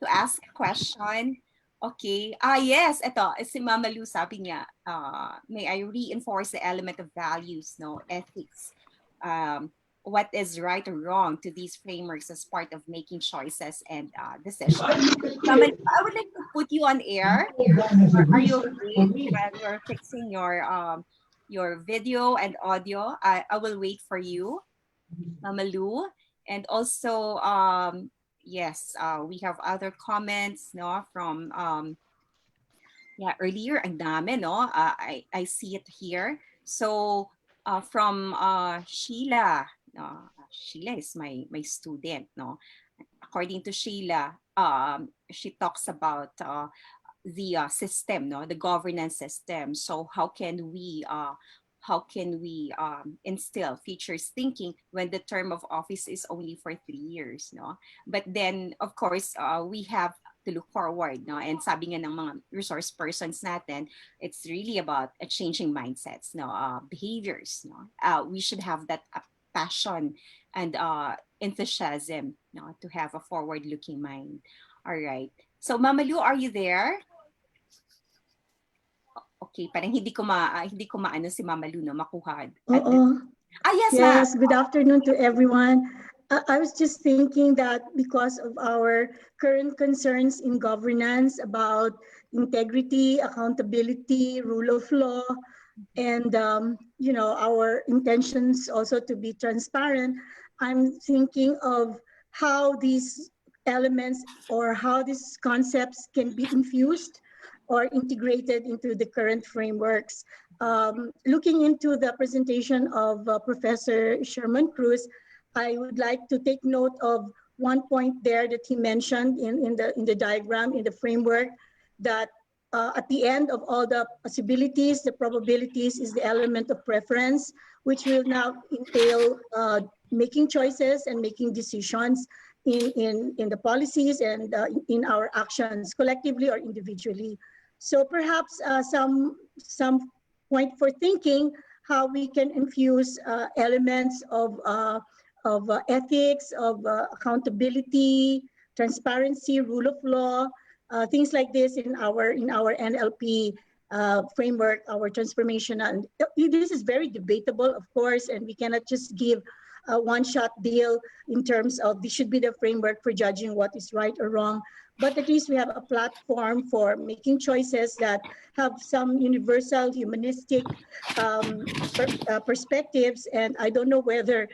ask a question? Okay. Yes, ito, si Ma'am Malu sabi niya, may I reinforce the element of values, no, ethics, what is right or wrong to these frameworks as part of making choices and decisions. Ma'am Malu, I would like to put you on air. Are you okay while you're fixing your video and audio? I will wait for you, Mamalu. And also, yes, we have other comments, no, from yeah, earlier, ang dami, no? I see it here. So from Sheila, Sheila is my student, no? According to Sheila, she talks about the system, no, the governance system. So how can we instill futures thinking when the term of office is only for 3 years, no? But then, of course, we have look forward, no? And sabi nga ng mga resource persons natin, it's really about changing mindsets, no? Behaviors, no? We should have that passion and enthusiasm, no? To have a forward-looking mind. All right. So Mama Lu, are you there? Okay, parang hindi ko maano si Mama Lu, no? Makuha. Yes, yes, good afternoon to everyone. I was just thinking that because of our current concerns in governance about integrity, accountability, rule of law, and our intentions also to be transparent, I'm thinking of how these elements or how these concepts can be infused or integrated into the current frameworks. Looking into the presentation of Professor Sherman Cruz, I would like to take note of one point there that he mentioned in the diagram, in the framework, that at the end of all the possibilities, the probabilities is the element of preference, which will now entail making choices and making decisions in the policies and in our actions, collectively or individually. So perhaps some point for thinking how we can infuse elements of ethics, of accountability, transparency, rule of law, things like this in our NLP framework, our transformational. This is very debatable, of course, and we cannot just give a one-shot deal in terms of this should be the framework for judging what is right or wrong. But at least we have a platform for making choices that have some universal humanistic perspectives. And I don't know whether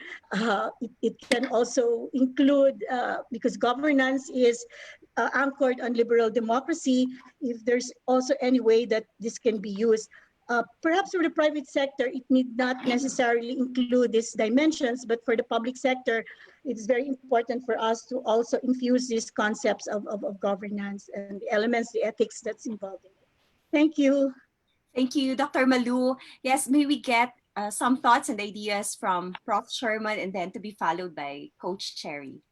it can also include, because governance is anchored on liberal democracy, if there's also any way that this can be used. Perhaps for the private sector, it need not necessarily include these dimensions, but for the public sector, it's very important for us to also infuse these concepts of governance and the elements, the ethics that's involved in it. Thank you. Thank you, Dr. Malu. Yes, may we get some thoughts and ideas from Prof. Sherman and then to be followed by Coach Cherry.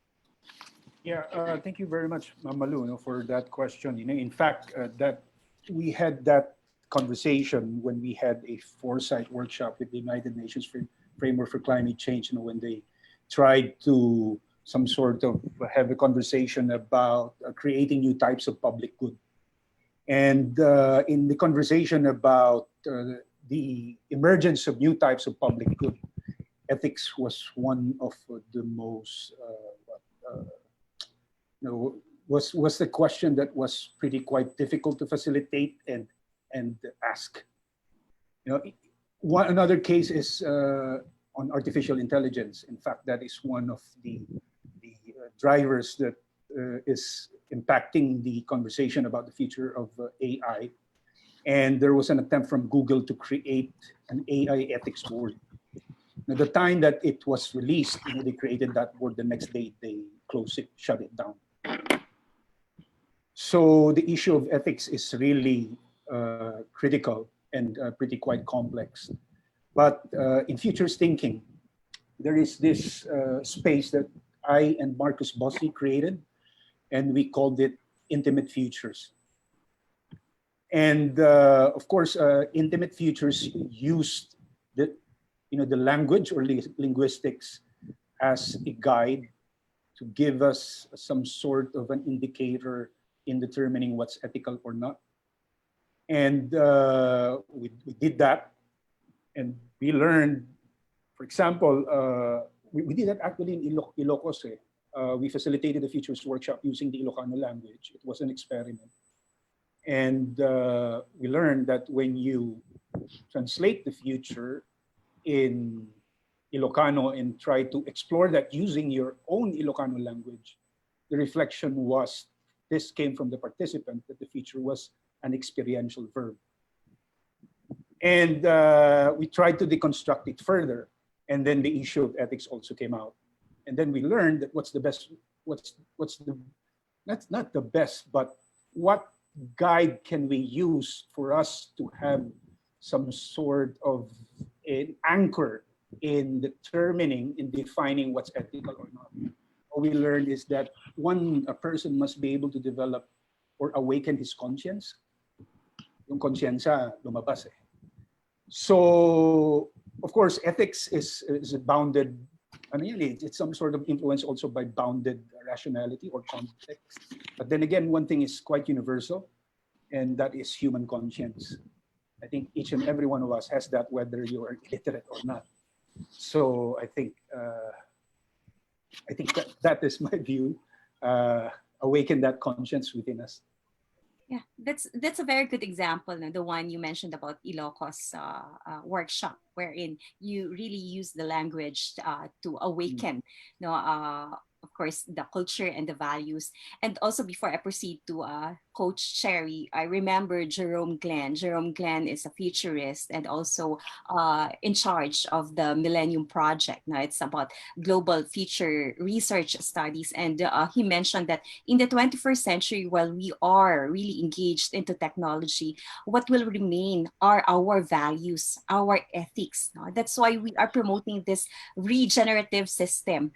Yeah, thank you very much, Malu, for that question. In fact, that we had that conversation when we had a foresight workshop with the United Nations Framework for Climate Change, when they tried to some sort of have a conversation about creating new types of public good. And in the conversation about the emergence of new types of public good, ethics was one of the most, was the question that was pretty quite difficult to facilitate and ask. Another case is on artificial intelligence. In fact, that is one of the drivers that is impacting the conversation about the future of AI. And there was an attempt from Google to create an AI ethics board. Now, the time that it was released, they created that board. The next day, they closed it, shut it down. So the issue of ethics is really critical and pretty quite complex. But in futures thinking, there is this space that I and Marcus Bosley created, and we called it Intimate Futures. And of course, Intimate Futures used the language or linguistics as a guide to give us some sort of an indicator in determining what's ethical or not. And we did that, and we learned, for example, we did that actually in Ilocos. We facilitated the Futures Workshop using the Ilocano language. It was an experiment. And we learned that when you translate the future in Ilocano and try to explore that using your own Ilocano language, the reflection was, this came from the participant, that the future was an experiential verb. And we tried to deconstruct it further. And then the issue of ethics also came out. And then we learned that that's not the best, but what guide can we use for us to have some sort of an anchor in determining, in defining what's ethical or not. What we learned is that a person must be able to develop or awaken his conscience. Yung konsyensya lumabas eh. So, of course, ethics is bounded. Ano yan eh, it's some sort of influence also by bounded rationality or context. But then again, one thing is quite universal, and that is human conscience. I think each and every one of us has that, whether you are illiterate or not. So I think that is my view. Awaken that conscience within us. Yeah, that's a very good example, no? The one you mentioned about Ilocos workshop, wherein you really use the language to awaken, of course, the culture and the values. And also, before I proceed to Coach Cherry, I remember Jerome Glenn. Jerome Glenn is a futurist and also in charge of the Millennium Project. Now, it's about global future research studies. And he mentioned that in the 21st century, while we are really engaged into technology, what will remain are our values, our ethics. No? That's why we are promoting this regenerative system,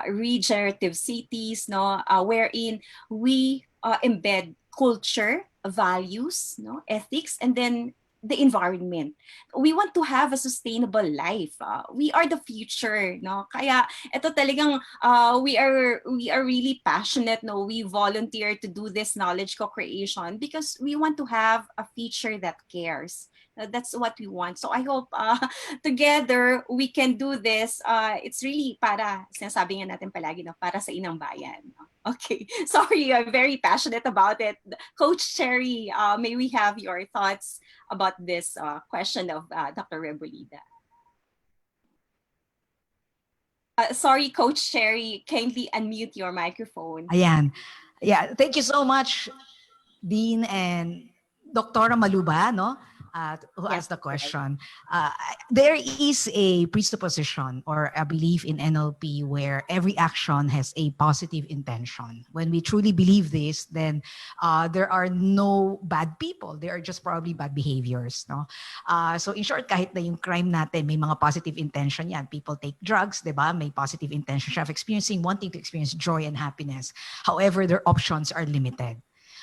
regenerative cities, wherein we embed culture, values, ethics, and then the environment. We want to have a sustainable life. We are the future, Kaya ito talagang we are really passionate, We volunteer to do this knowledge co-creation because we want to have a future that cares. That's what we want. So I hope together we can do this. It's really para, sinasabi nga natin palagi, para sa inang bayan. Okay, sorry, I'm very passionate about it. Coach Cherry, may we have your thoughts about this question of Dr. Rebolida? Sorry, Coach Cherry, kindly unmute your microphone. Ayan. Yeah, thank you so much, Dean and Dr. Maluba, who asked the question. There is a presupposition or a belief in NLP where every action has a positive intention. When we truly believe this, then there are no bad people. There are just probably bad behaviors. So in short, kahit na yung crime natin, may mga positive intention yan. People take drugs, diba? May positive intention siya of wanting to experience joy and happiness. However, their options are limited.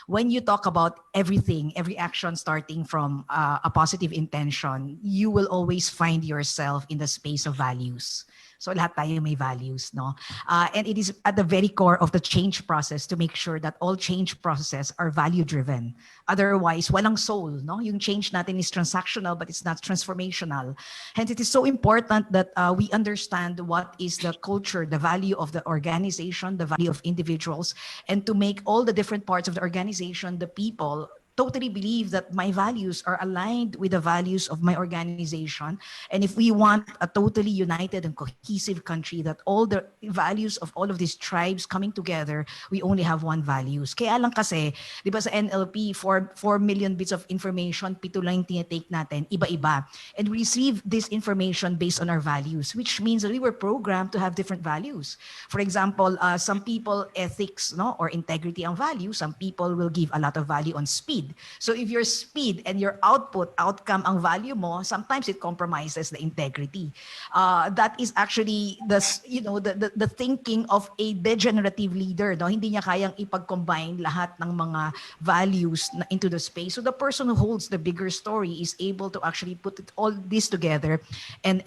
When you talk about everything, every action starting from a positive intention, you will always find yourself in the space of values. So lahat tayo may values, and it is at the very core of the change process to make sure that all change processes are value-driven. Otherwise, walang soul, Yung change natin is transactional, but it's not transformational. Hence, it is so important that we understand what is the culture, the value of the organization, the value of individuals, and to make all the different parts of the organization, the people, totally believe that my values are aligned with the values of my organization. And if we want a totally united and cohesive country, that all the values of all of these tribes coming together, we only have one values. Kaya lang kasi, di ba sa NLP, 4 million bits of information, 7 lang yung tinitake natin, iba-iba. And we receive this information based on our values, which means that we were programmed to have different values. For example, some people, ethics, or integrity ang value. Some people will give a lot of value on speed. So if your speed and your outcome ang value mo, sometimes it compromises the integrity. That is actually the thinking of a degenerative leader. Hindi niya kayang ipag-combine lahat ng mga values into the space. So the person who holds the bigger story is able to actually put all this together and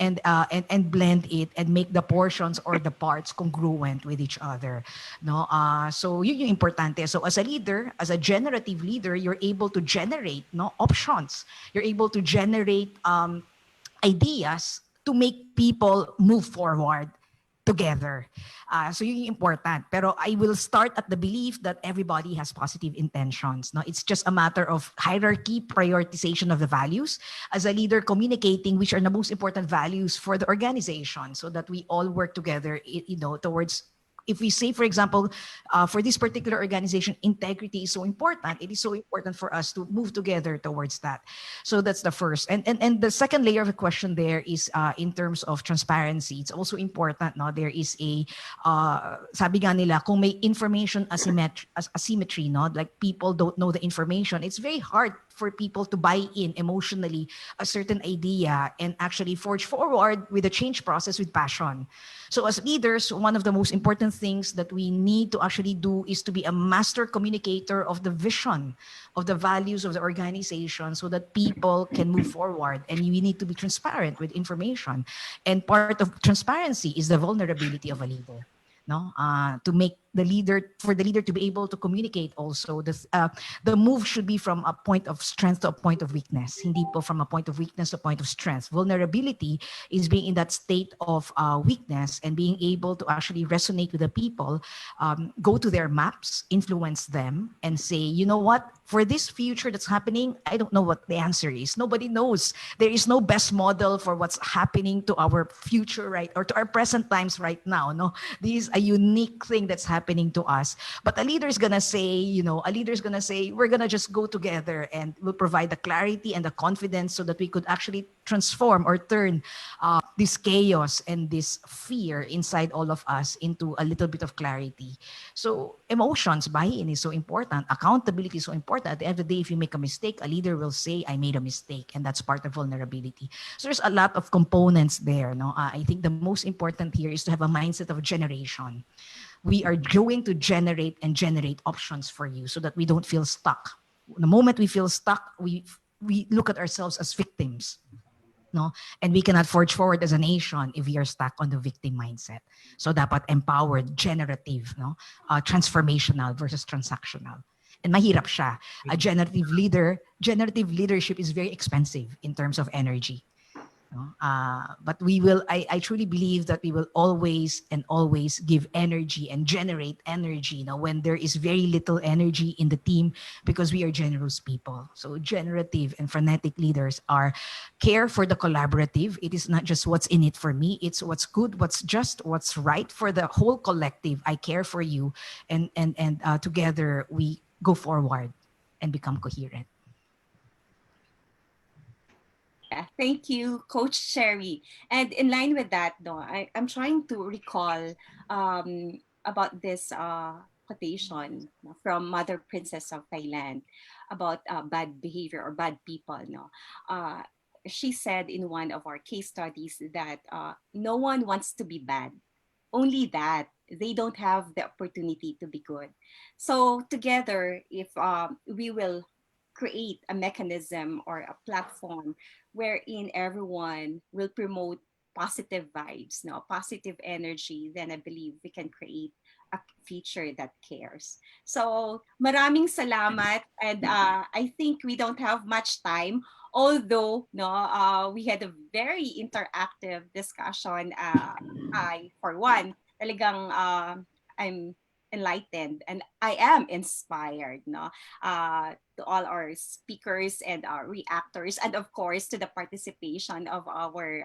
blend it and make the portions or the parts congruent with each other. So yun yung importante. So as a leader, as a generative leader, you're able to generate options. You're able to generate ideas to make people move forward together. So yun yung important. Pero I will start at the belief that everybody has positive intentions. It's just a matter of hierarchy, prioritization of the values. As a leader, communicating which are the most important values for the organization so that we all work together, towards. If we say, for example, for this particular organization, integrity is so important. It is so important for us to move together towards that. So that's the first. And the second layer of the question there is in terms of transparency. It's also important. There is a, sabi nga nila, kung may information asymmetry, like people don't know the information, it's very hard for people to buy in emotionally a certain idea and actually forge forward with the change process with passion. So as leaders, one of the most important things that we need to actually do is to be a master communicator of the vision, of the values of the organization, so that people can move forward. And we need to be transparent with information. And part of transparency is the vulnerability of a leader. No, to make the leader, for the leader to be able to communicate also, the move should be from a point of strength to a point of weakness, hindi po from a point of weakness to a point of strength. Vulnerability is being in that state of weakness and being able to actually resonate with the people, go to their maps, influence them, and say, you know what, for this future that's happening, I don't know what the answer is. Nobody knows. There is no best model for what's happening to our future, right, or to our present times right now. No, this is a unique thing that's happening to us. But a leader is gonna say, we're gonna just go together and we'll provide the clarity and the confidence so that we could actually transform or turn this chaos and this fear inside all of us into a little bit of clarity. So emotions, buy-in is so important. Accountability is so important. At the end of the day, if you make a mistake, a leader will say, I made a mistake, and that's part of vulnerability. So there's a lot of components there. No, I think the most important here is to have a mindset of generation. We are going to generate and generate options for you so that we don't feel stuck. The moment we feel stuck, we look at ourselves as victims. No, and we cannot forge forward as a nation if we are stuck on the victim mindset. So dapat empowered, generative, no, transformational versus transactional. And mahirap siya. A generative leadership is very expensive in terms of energy. No? But I truly believe that we will always give energy and generate energy, when there is very little energy in the team, because we are generous people. So generative and frenetic leaders care for the collaborative. It is not just what's in it for me. It's what's good, what's just, what's right for the whole collective. I care for you, and together we go forward and become coherent. Yeah, thank you, Coach Sherry. And in line with that, I'm trying to recall about this quotation from Mother Princess of Thailand about bad behavior or bad people. She said in one of our case studies that no one wants to be bad, only that they don't have the opportunity to be good. So together, if we will create a mechanism or a platform wherein everyone will promote positive vibes, positive energy, then I believe we can create a future that cares. So maraming salamat, and I think we don't have much time, although we had a very interactive discussion. I, for one, talagang I'm enlightened and I am inspired to all our speakers and our reactors, and of course to the participation of our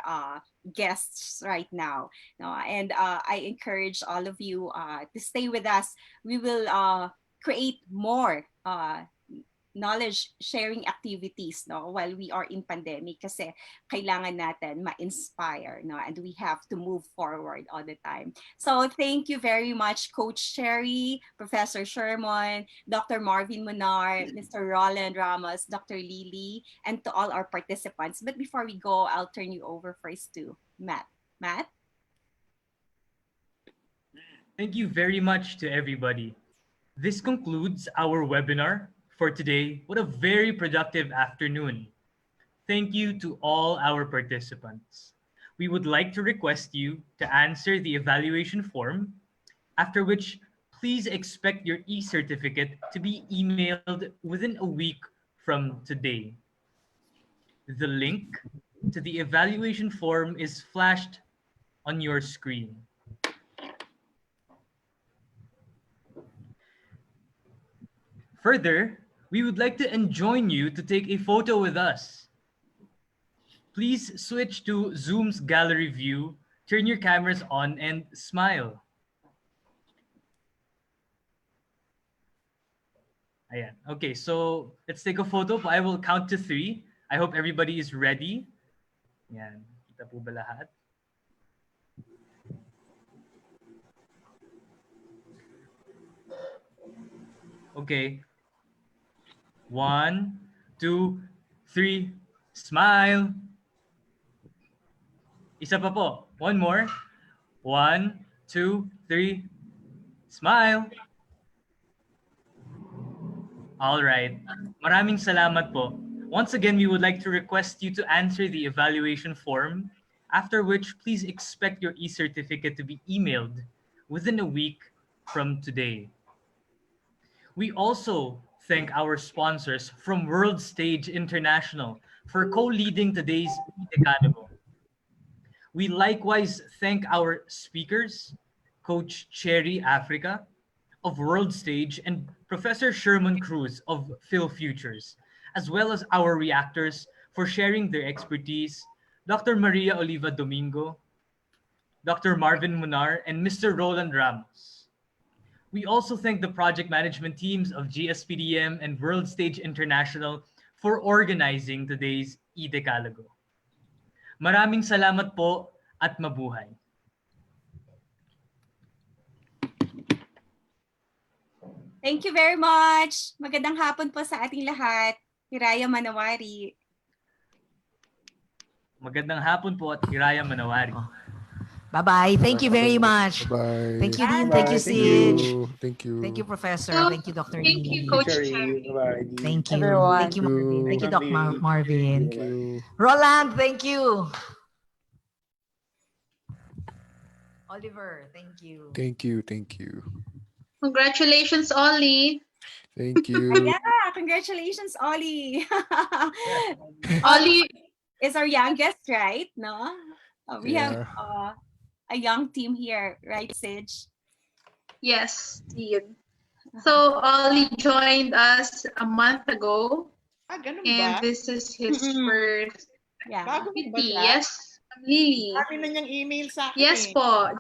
guests right now. And I encourage all of you to stay with us. We will create more knowledge sharing activities while we are in pandemic, kasi kailangan natin ma-inspire, and we have to move forward all the time. So thank you very much, Coach Sherry, Professor Sherman, Dr. Marvin Munar, Mr. Roland Ramos, Dr. Lily, and to all our participants. But before we go, I'll turn you over first to Matt. Matt? Thank you very much to everybody. This concludes our webinar for today. What a very productive afternoon. Thank you to all our participants. We would like to request you to answer the evaluation form, after which please expect your e-certificate to be emailed within a week from today. The link to the evaluation form is flashed on your screen. Further, we would like to enjoin you to take a photo with us. Please switch to Zoom's gallery view, turn your cameras on, and smile. Ayan. Okay, so let's take a photo. I will count to 3. I hope everybody is ready. Ayan. Kita po ba lahat? Okay. 1, 2, 3. Smile. Isa pa po. One more. 1, 2, 3. Smile. All right. Maraming salamat po. Once again, we would like to request you to answer the evaluation form, after which please expect your e-certificate to be emailed within a week from today. We also thank our sponsors from World Stage International for co-leading today's eDekalogo. We likewise thank our speakers, Coach Cherry Africa of World Stage and Professor Sherman Cruz of Phil Futures, as well as our reactors for sharing their expertise, Dr. Maria Oliva Domingo, Dr. Marvin Munar, and Mr. Roland Ramos. We also thank the project management teams of GSPM and World Stage International for organizing today's eDekalogo. Maraming salamat po at mabuhay. Thank you very much. Magandang hapon po sa ating lahat. Hiraya Manawari. Magandang hapon po at Hiraya Manawari. Bye-bye. Thank you very much. Bye. Thank you, Dean. Bye. Thank you, Sid. Thank you. Thank you, Professor. Thank you, Dr. Thank Lee. you, Coach Cherry. Cherry. Bye-bye. Thank you. Everyone. Thank you, Marvin. Thank you, Doc Marvin. Thank you. Roland, thank you. Oliver, thank you. Thank you. Thank you. Congratulations, Ollie. Thank you. Yeah, congratulations, Ollie. Ollie is our youngest, right? No? We have Yeah. a young team here, right, Sage? Yes, Steve. So Ollie joined us a month ago, Ganun and ba? this is his first Yeah. Bago mo ba activity. siya? Yes, Lily. Dami na niyang email sa akin Yes eh. po.